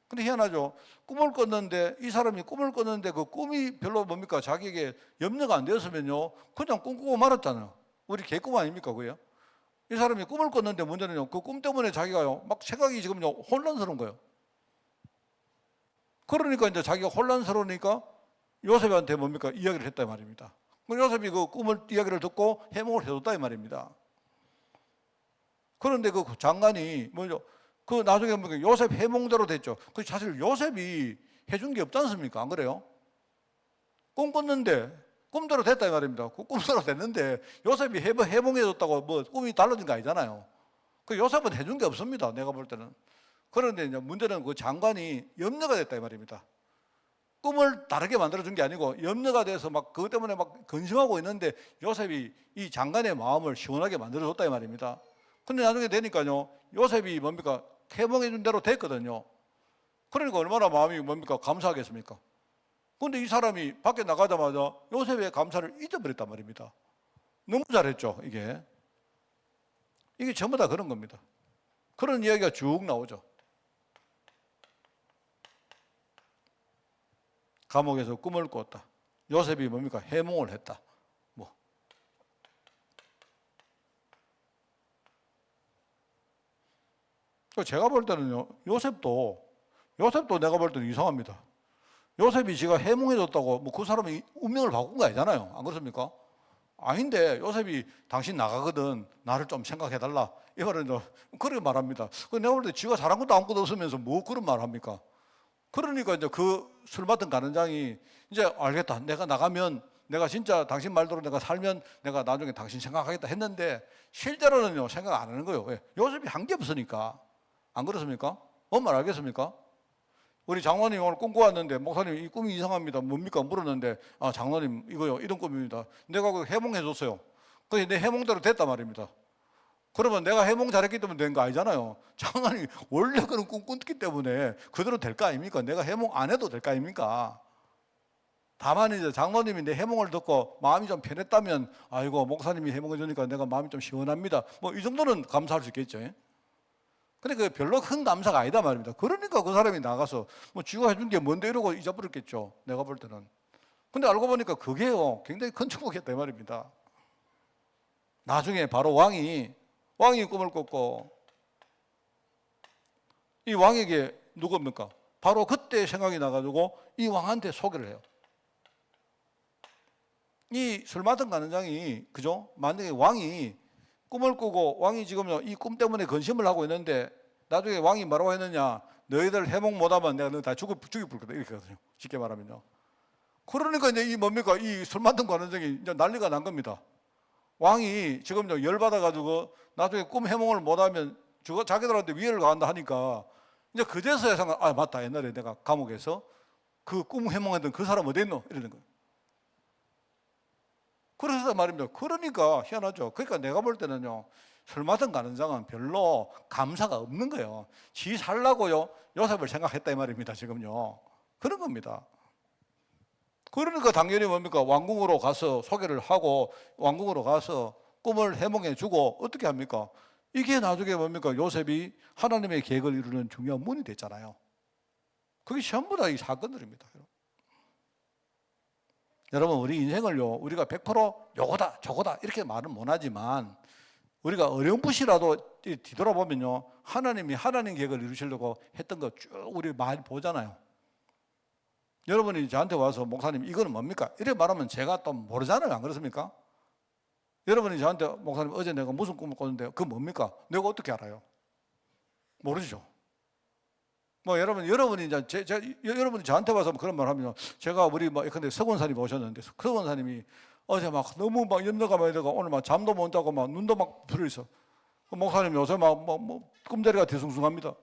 근데 희한하죠. 꿈을 꿨는데 이 사람이 꿈을 꿨는데 그 꿈이 별로 뭡니까 자기에게 염려가 안 되었으면요 그냥 꿈꾸고 말았잖아요. 우리 개꿈 아닙니까 그게요? 이 사람이 꿈을 꿨는데 문제는요 그 꿈 때문에 자기가요 막 생각이 지금요 혼란스러운 거예요. 그러니까 이제 자기가 혼란스러우니까 요셉한테 뭡니까 이야기를 했다 말입니다. 요셉이 그 꿈을 이야기를 듣고 해몽을 해줬다 이 말입니다. 그런데 그 장관이 뭐죠? 그 나중에 보니까 요셉 해몽대로 됐죠. 그 사실 요셉이 해준 게 없지 않습니까? 안 그래요? 꿈 꿨는데 꿈대로 됐다 이 말입니다. 그 꿈대로 됐는데 요셉이 해몽해줬다고 뭐 꿈이 달라진 거 아니잖아요. 그 요셉은 해준 게 없습니다. 내가 볼 때는. 그런데 이제 문제는 그 장관이 염려가 됐다 이 말입니다. 꿈을 다르게 만들어준 게 아니고 염려가 돼서 막 그것 때문에 막 근심하고 있는데 요셉이 이 장관의 마음을 시원하게 만들어줬다 이 말입니다. 근데 나중에 되니까요 요셉이 뭡니까 해몽해준 대로 됐거든요. 그러니까 얼마나 마음이 뭡니까 감사하겠습니까? 근데 이 사람이 밖에 나가자마자 요셉의 감사를 잊어버렸단 말입니다. 너무 잘했죠 이게 전부 다 그런 겁니다. 그런 이야기가 쭉 나오죠. 감옥에서 꿈을 꿨다. 요셉이 뭡니까 해몽을 했다. 뭐 제가 볼 때는요 요셉도 내가 볼 때는 이상합니다. 요셉이 지가 해몽해줬다고 뭐 그 사람이 운명을 바꾼 거 아니잖아요. 안 그렇습니까? 아닌데 요셉이 당신 나가거든 나를 좀 생각해달라 이 말은 그렇게 말합니다. 내가 볼 때 지가 잘한 것도 아무것도 없으면서 뭐 그런 말을 합니까? 그러니까 이제 그 술 맡은 관원장이 이제 알겠다. 내가 나가면 내가 진짜 당신 말대로 내가 살면 내가 나중에 당신 생각하겠다 했는데 실제로는요 생각 안 하는 거예요. 왜? 요셉이 한 게 없으니까. 안 그렇습니까? 뭔 말 알겠습니까? 우리 장로님 오늘 꿈 꾸었는데 목사님 이 꿈이 이상합니다. 뭡니까? 물었는데 아 장로님 이거요 이런 꿈입니다. 내가 그 해몽해 줬어요. 그게 내 해몽대로 됐단 말입니다. 그러면 내가 해몽 잘했기 때문에 된 거 아니잖아요. 장관이 원래 그런 꿈 꿨기 때문에 그대로 될 거 아닙니까? 내가 해몽 안 해도 될 거 아닙니까? 다만 이제 장로님이 내 해몽을 듣고 마음이 좀 편했다면 아이고 목사님이 해몽해 주니까 내가 마음이 좀 시원합니다. 뭐 이 정도는 감사할 수 있겠죠. 근데 그 별로 큰 감사가 아니다 말입니다. 그러니까 그 사람이 나가서 뭐 쥐가 해준 게 뭔데 이러고 잊어버렸겠죠. 내가 볼 때는. 근데 알고 보니까 그게요 굉장히 큰 축복이었다 이 말입니다. 나중에 바로 왕이 꿈을 꿨고 이 왕에게 누굽니까? 바로 그때 생각이 나가지고 이 왕한테 소개를 해요. 이 술 맡은 관원장이 그죠? 만약에 왕이 꿈을 꾸고 왕이 지금 이 꿈 때문에 근심을 하고 있는데 나중에 왕이 뭐라고 했느냐? 너희들 해몽 못하면 내가 너 다 죽여 부를 거다 이렇게 하거든요. 쉽게 말하면요. 그러니까 이제 이 뭡니까? 이 술 맡은 관원장이 이제 난리가 난 겁니다. 왕이 지금 열받아가지고 나중에 꿈 해몽을 못하면 자기들한테 위해를 가한다 하니까 이제 그제서야 생각, 아 맞다 옛날에 내가 감옥에서 그 꿈 해몽했던 그 사람 어디 있노? 이러는 거예요. 그래서 말입니다. 그러니까 희한하죠. 그러니까 내가 볼 때는요, 설마든 가는장은 별로 감사가 없는 거예요. 지 살라고요 요셉을 생각했다 이 말입니다. 지금요 그런 겁니다. 그러니까 당연히 뭡니까, 왕궁으로 가서 소개를 하고 왕궁으로 가서 꿈을 해몽해 주고 어떻게 합니까? 이게 나중에 뭡니까, 요셉이 하나님의 계획을 이루는 중요한 문이 됐잖아요. 그게 전부 다 이 사건들입니다. 여러분, 우리 인생을요, 우리가 100% 요거다 저거다 이렇게 말은 못하지만 우리가 어렴풋이라도 뒤돌아보면요, 하나님이 하나님 계획을 이루시려고 했던 거 쭉 우리 많이 보잖아요. 여러분이 저한테 와서 목사님 이거는 뭡니까? 이렇게 말하면 제가 또 모르잖아요. 안 그렇습니까? 여러분이 저한테 목사님 어제 내가 무슨 꿈을 꿨는데 그거 뭡니까? 내가 어떻게 알아요? 모르죠. 뭐 여러분이 이제 여러분이 저한테 와서 그런 말 하면 제가 우리 뭐 근데 서권사님 오셨는데 서권사님이 어제 막 너무 막 염려가 많이 되고 오늘 막 잠도 못 자고 막 눈도 막 부려 있어. 목사님 요새 막 꿈자리가 뒤숭숭합니다.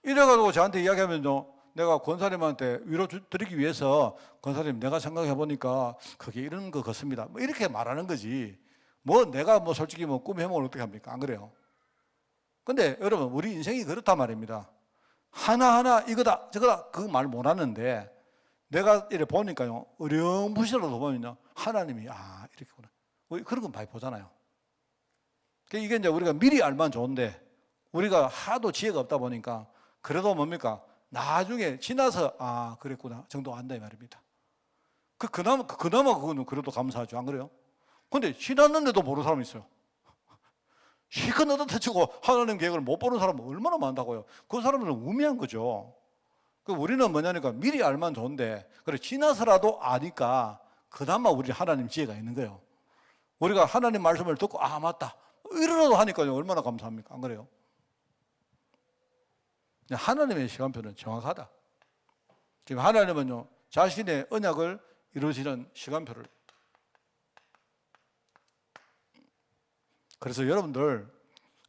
이래가지고 저한테 이야기하면요, 내가 권사님한테 위로 드리기 위해서 권사님 내가 생각해 보니까 그게 이런 것 같습니다. 뭐 이렇게 말하는 거지. 뭐 내가 뭐 솔직히 뭐 꿈 해몽을 어떻게 합니까? 안 그래요? 근데 여러분, 우리 인생이 그렇단 말입니다. 하나하나 이거다 저거다 그 말 못 하는데 내가 이렇게 보니까요, 어렴풋이라도 보면요, 하나님이 이렇게구나 그런 건 많이 보잖아요. 이게 이제 우리가 미리 알면 좋은데 우리가 하도 지혜가 없다 보니까 그래도 뭡니까, 나중에 지나서 그랬구나 정도 안다 이 말입니다. 그나마 그거는 그래도 감사하죠. 안 그래요? 근데 지났는데도 모르는 사람이 있어요. 실컷 얻어터치고 하나님 계획을 못 보는 사람은 얼마나 많다고요. 그 사람들은 우매한 거죠. 우리는 뭐냐니까 미리 알면 좋은데 그래 지나서라도 아니까 그나마 우리 하나님 지혜가 있는 거예요. 우리가 하나님 말씀을 듣고 맞다 이러라도 하니까요, 얼마나 감사합니까? 안 그래요? 하나님의 시간표는 정확하다. 지금 하나님은요, 자신의 언약을 이루시는 시간표를. 그래서 여러분들,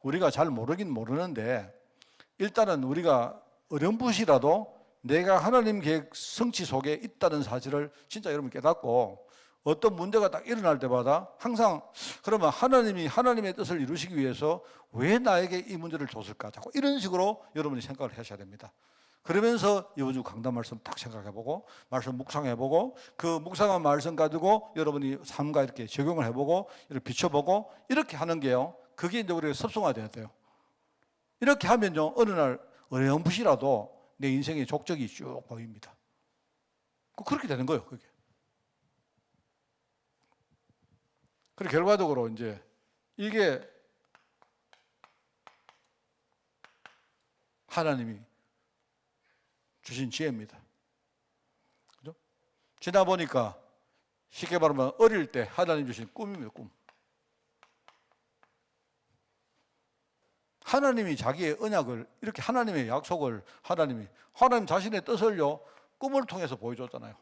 우리가 잘 모르긴 모르는데 일단은 우리가 어렴풋이라도 내가 하나님 계획 성취 속에 있다는 사실을 진짜 여러분 깨닫고 어떤 문제가 딱 일어날 때마다 항상 그러면 하나님이 하나님의 뜻을 이루시기 위해서 왜 나에게 이 문제를 줬을까? 자꾸 이런 식으로 여러분이 생각을 하셔야 됩니다. 그러면서 이번 주 강단 말씀 딱 생각해보고 말씀 묵상해보고 그 묵상한 말씀 가지고 여러분이 삶과 이렇게 적용을 해보고 이렇게 비춰보고 이렇게 하는 게요, 그게 이제 우리가 습성화돼야 돼요. 이렇게 하면요, 어느 날 어렴풋이라도 내 인생의 족적이 쭉 보입니다. 그렇게 되는 거예요, 그게. 그리고 결과적으로 이제 이게 하나님이 주신 지혜입니다. 그죠? 지나 보니까 쉽게 말하면 어릴 때 하나님 주신 꿈이에요, 꿈. 하나님이 자기의 언약을 이렇게 하나님의 약속을 하나님 자신의 뜻을요 꿈을 통해서 보여줬잖아요.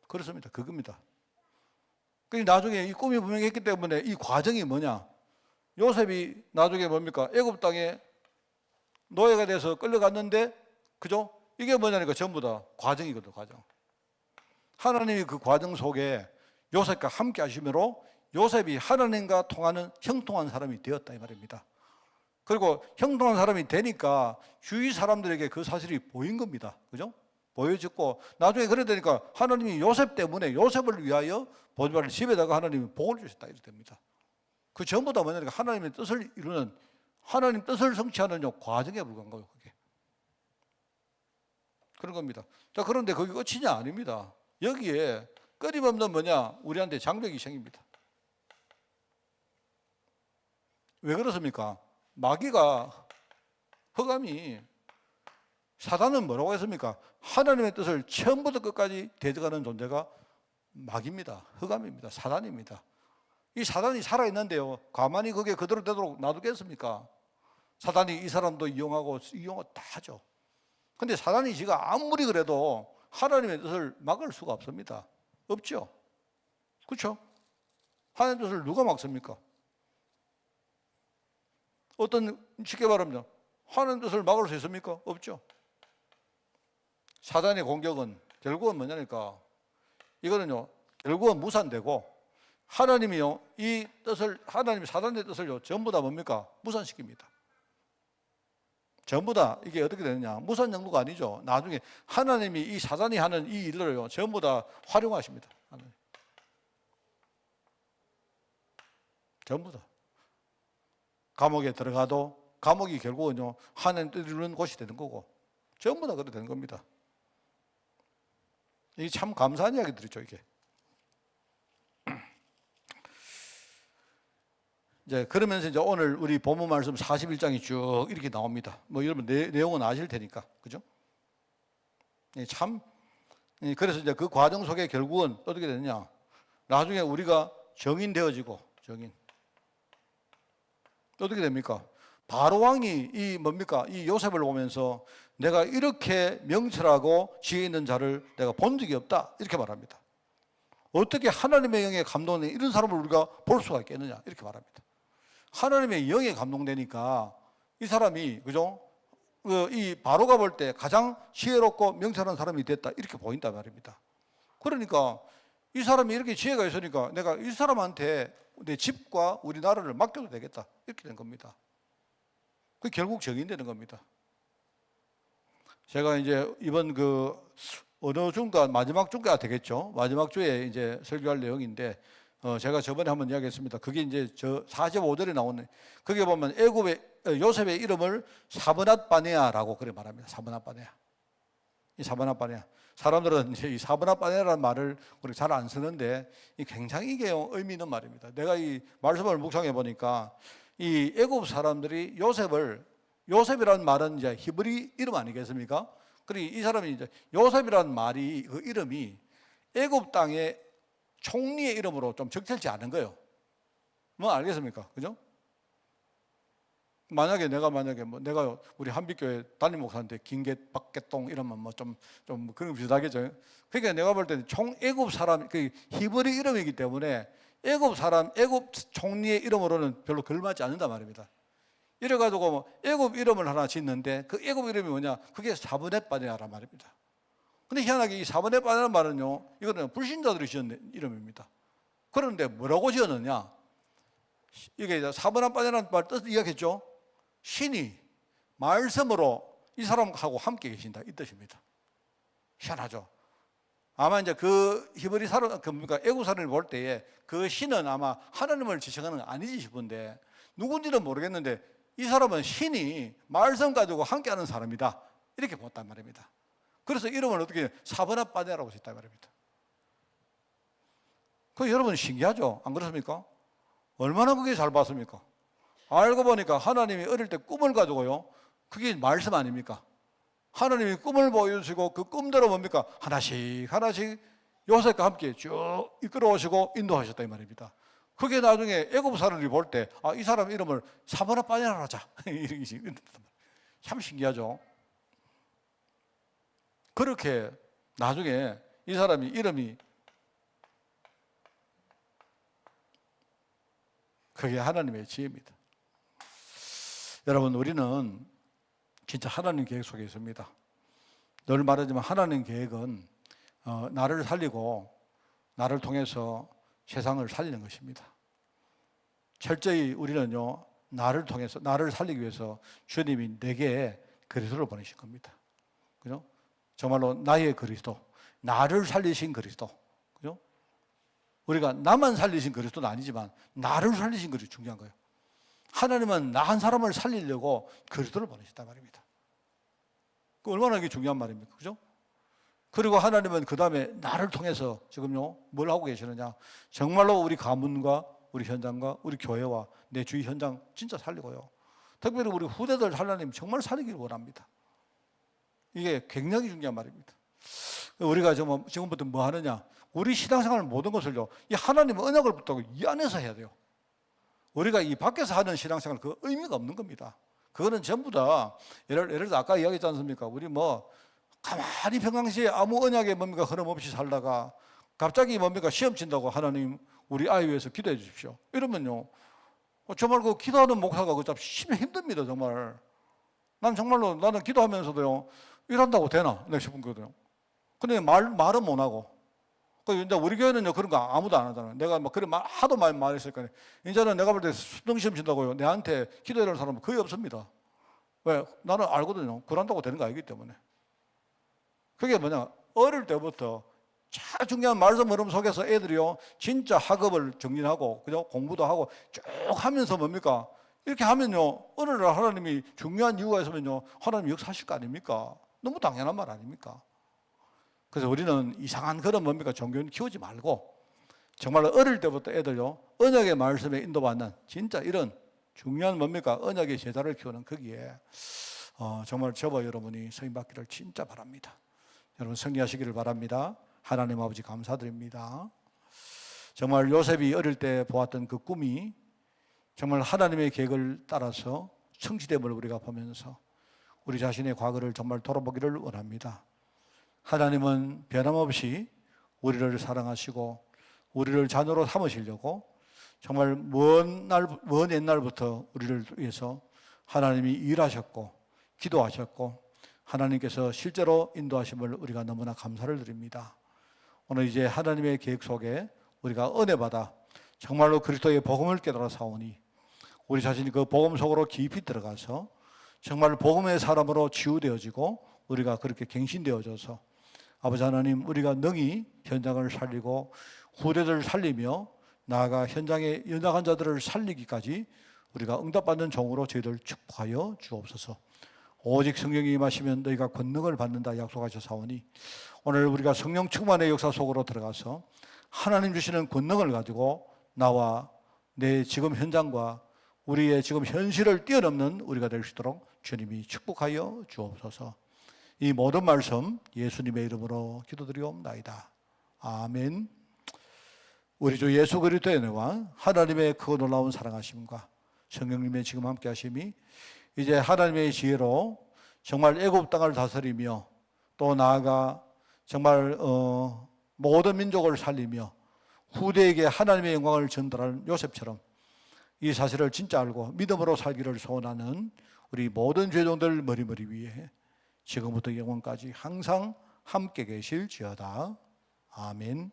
그렇습니다. 그겁니다. 나중에 이 꿈이 분명히 했기 때문에 이 과정이 뭐냐? 요셉이 나중에 뭡니까? 애굽 땅에 노예가 돼서 끌려갔는데, 그죠? 이게 뭐냐니까 전부 다 과정이거든, 과정. 하나님이 그 과정 속에 요셉과 함께 하심으로 요셉이 하나님과 통하는 형통한 사람이 되었다 이 말입니다. 그리고 형통한 사람이 되니까 주위 사람들에게 그 사실이 보인 겁니다. 그죠? 보여졌고 나중에 그래 되니까 하나님이 요셉 때문에 요셉을 위하여 보디발 집에다가 하나님이 복을 주셨다 이렇게 됩니다. 그 전부 다 뭐냐니까 하나님의 뜻을 이루는, 하나님 뜻을 성취하는 과정에 불과한 거예요, 그게. 그런 겁니다. 자, 그런데 그게 끝이냐? 아닙니다. 여기에 끊임없는 뭐냐? 우리한테 장벽이 생깁니다. 왜 그렇습니까? 마귀가, 흑암이, 사단은 뭐라고 했습니까? 하나님의 뜻을 처음부터 끝까지 대적하는 존재가 마귀입니다. 흑암입니다. 사단입니다. 이 사단이 살아있는데요, 가만히 그게 그대로 되도록 놔두겠습니까? 사단이 이 사람도 이용하고 다 하죠. 근데 사단이 지가 아무리 그래도 하나님의 뜻을 막을 수가 없습니다. 없죠. 그렇죠? 하나님의 뜻을 누가 막습니까? 쉽게 말하면 하나님의 뜻을 막을 수 있습니까? 없죠. 사단의 공격은 결국은 뭐냐니까 이거는요, 결국은 무산되고 하나님이요 이 뜻을 하나님이 사단의 뜻을요 전부 다 뭡니까? 무산시킵니다. 전부 다 이게 어떻게 되느냐? 무산 정도가 아니죠. 나중에 하나님이 이 사단이 하는 이 일들을요 전부 다 활용하십니다. 하나님. 전부 다. 감옥에 들어가도 감옥이 결국은요 하나님 뜻을 이루는 곳이 되는 거고 전부 다 그렇게 되는 겁니다. 이게 참 감사한 이야기들이죠 이게. 이제 그러면서 이제 오늘 우리 본문 말씀 41장이 쭉 이렇게 나옵니다. 뭐 여러분 내용은 아실 테니까, 그죠? 참 그래서 이제 그 과정 속에 결국은 어떻게 되느냐? 나중에 우리가 정인 되어지고 정인 어떻게 됩니까? 바로 왕이 이 뭡니까? 이 요셉을 보면서 내가 이렇게 명철하고 지혜 있는 자를 내가 본 적이 없다 이렇게 말합니다. 어떻게 하나님의 영에 감동된 이런 사람을 우리가 볼 수가 있겠느냐 이렇게 말합니다. 하나님의 영에 감동되니까 이 사람이 그죠? 이 바로가 볼 때 가장 지혜롭고 명철한 사람이 됐다 이렇게 보인단 말입니다. 그러니까 이 사람이 이렇게 지혜가 있으니까 내가 이 사람한테 내 집과 우리 나라를 맡겨도 되겠다 이렇게 된 겁니다. 그 결국 정인되는 겁니다. 제가 이제 이번 그 어느 주인가 마지막 주가 되겠죠. 마지막 주에 이제 설교할 내용인데 제가 저번에 한번 이야기했습니다. 그게 이제 저 45절에 나오는 거기에 보면 애굽의 요셉의 이름을 사브낫 바네아라고 그렇게 말합니다. 사브낫 바네아. 이 사브낫 바네아. 사람들은 이제 이 사브낫 바네아라는 말을 우리 잘 안 쓰는데 이 굉장히 이게 의미 있는 말입니다. 내가 이 말씀을 묵상해 보니까 이 애굽 사람들이 요셉이라는 말은 이제 히브리 이름 아니겠습니까? 그리고 이 사람이 이제 요셉이라는 말이 그 이름이 애굽 땅의 총리의 이름으로 좀 적절치 않은 거예요. 뭐 알겠습니까? 그죠? 만약에 내가 우리 한빛교회 담임 목사한테 김개박개똥 이러면 뭐 좀 그런 비슷하겠죠. 그러니까 내가 볼 때는 애굽 사람 그 히브리 이름이기 때문에 애굽 총리의 이름으로는 별로 걸맞지 않는단 말입니다. 이래가지고 뭐 애굽 이름을 하나 짓는데 그 애굽 이름이 뭐냐? 그게 사브넷 바네아란 말입니다. 근데 희한하게 이 사브넷 바네아라는 말은요, 이거는 불신자들이 지은 이름입니다. 그런데 뭐라고 지었느냐? 이게 사브넷 바네아라는 말 뜻을 이야기했죠. 신이 말씀으로 이 사람하고 함께 계신다 이 뜻입니다. 희한하죠. 아마 이제 그 히브리 사람 그러니까 애굽 사람을 볼 때에 그 신은 아마 하나님을 지칭하는 건 아니지 싶은데 누군지는 모르겠는데 이 사람은 신이 말씀 가지고 함께하는 사람이다 이렇게 봤단 말입니다. 그래서 이름을 어떻게 사브낫 바네아라고 했단 말입니다. 그 여러분 신기하죠? 안 그렇습니까? 얼마나 그게 잘 봤습니까? 알고 보니까 하나님이 어릴 때 꿈을 가지고요, 그게 말씀 아닙니까? 하나님이 꿈을 보여주시고 그 꿈대로 뭡니까? 하나씩 요셉과 함께 쭉 이끌어오시고 인도하셨다 이 말입니다. 그게 나중에 애굽 사람들이 볼 때 이 사람 이름을 사브낫 바네아라 하자 이렇게 참 신기하죠. 그렇게 나중에 이 사람이 이름이 그게 하나님의 지혜입니다. 여러분 우리는 진짜 하나님 계획 속에 있습니다. 늘 말하지만 하나님 계획은 나를 살리고 나를 통해서 세상을 살리는 것입니다. 철저히 우리는요 나를 통해서 나를 살리기 위해서 주님이 내게 그리스도를 보내신 겁니다. 그죠? 정말로 나의 그리스도, 나를 살리신 그리스도. 그죠? 우리가 나만 살리신 그리스도는 아니지만 나를 살리신 그리스도 중요한 거예요. 하나님은 나 한 사람을 살리려고 그리스도를 보내셨단 말입니다. 그 얼마나 이게 중요한 말입니까? 그죠? 그리고 하나님은 그 다음에 나를 통해서 지금요 뭘 하고 계시느냐? 정말로 우리 가문과 우리 현장과 우리 교회와 내 주위 현장 진짜 살리고요. 특별히 우리 후대들 하나님 정말 살리기를 원합니다. 이게 굉장히 중요한 말입니다. 우리가 지금부터 뭐 하느냐? 우리 신앙생활 모든 것을요, 이 하나님 언약을 붙들고 이 안에서 해야 돼요. 우리가 이 밖에서 하는 신앙생활 그 의미가 없는 겁니다. 그거는 전부 다 예를 들어 아까 이야기했지 않습니까? 우리 뭐 가만히 평상시에 아무 언약에 뭡니까 흐름 없이 살다가 갑자기 뭡니까 시험 친다고 하나님 우리 아이 위해서 기도해 주십시오. 이러면요, 정말 그 기도하는 목사가 그 참 힘듭니다 정말. 난 정말로 나는 기도하면서도요 이런다고 되나 내가 싶은 거거든요. 근데 말은 못 하고 그 이제 우리 교회는요 그런 거 아무도 안 하잖아요. 내가 막 그래 하도 많이 말했으니까 이제는 내가 볼 때 수능 시험 친다고요. 내한테 기도해라는 사람은 거의 없습니다. 왜? 나는 알거든요. 그런다고 되는 거 아니기 때문에. 그게 뭐냐? 어릴 때부터 참 중요한 말씀 흐름 속에서 애들이요 진짜 학업을 정진하고 그죠? 공부도 하고 쭉 하면서 뭡니까? 이렇게 하면요 어느 날 하나님이 중요한 이유가 있으면요 하나님이 역사하실 거 아닙니까? 너무 당연한 말 아닙니까? 그래서 우리는 이상한 그런 뭡니까? 종교는 키우지 말고 정말 어릴 때부터 애들요 언약의 말씀에 인도받는 진짜 이런 중요한 뭡니까? 언약의 제자를 키우는 거기에 정말 저와 여러분이 서임 받기를 진짜 바랍니다. 여러분 승리하시기를 바랍니다. 하나님 아버지 감사드립니다. 정말 요셉이 어릴 때 보았던 그 꿈이 정말 하나님의 계획을 따라서 성취됨을 우리가 보면서 우리 자신의 과거를 정말 돌아보기를 원합니다. 하나님은 변함없이 우리를 사랑하시고 우리를 자녀로 삼으시려고 정말 먼 옛날부터 우리를 위해서 하나님이 일하셨고 기도하셨고 하나님께서 실제로 인도하심을 우리가 너무나 감사를 드립니다. 오늘 이제 하나님의 계획 속에 우리가 은혜 받아 정말로 그리스도의 복음을 깨달아 사오니 우리 자신이 그 복음 속으로 깊이 들어가서 정말 복음의 사람으로 치유되어지고 우리가 그렇게 갱신되어져서 아버지 하나님 우리가 능히 현장을 살리고 후대들을 살리며 나아가 현장의 연약한 자들을 살리기까지 우리가 응답받는 종으로 저희들 축복하여 주옵소서. 오직 성령이 임하시면 너희가 권능을 받는다 약속하셨사오니 오늘 우리가 성령 충만의 역사 속으로 들어가서 하나님 주시는 권능을 가지고 나와 내 지금 현장과 우리의 지금 현실을 뛰어넘는 우리가 될 수 있도록 주님이 축복하여 주옵소서. 이 모든 말씀 예수님의 이름으로 기도드리옵나이다. 아멘. 우리 주 예수 그리스도의 은혜와 하나님의 크고 놀라운 사랑하심과 성령님의 지금 함께 하심이 이제 하나님의 지혜로 정말 애굽 땅을 다스리며 또 나아가 정말 모든 민족을 살리며 후대에게 하나님의 영광을 전달하는 요셉처럼 이 사실을 진짜 알고 믿음으로 살기를 소원하는 우리 모든 죄종들 머리머리 위에 지금부터 영원까지 항상 함께 계실지어다. 아멘.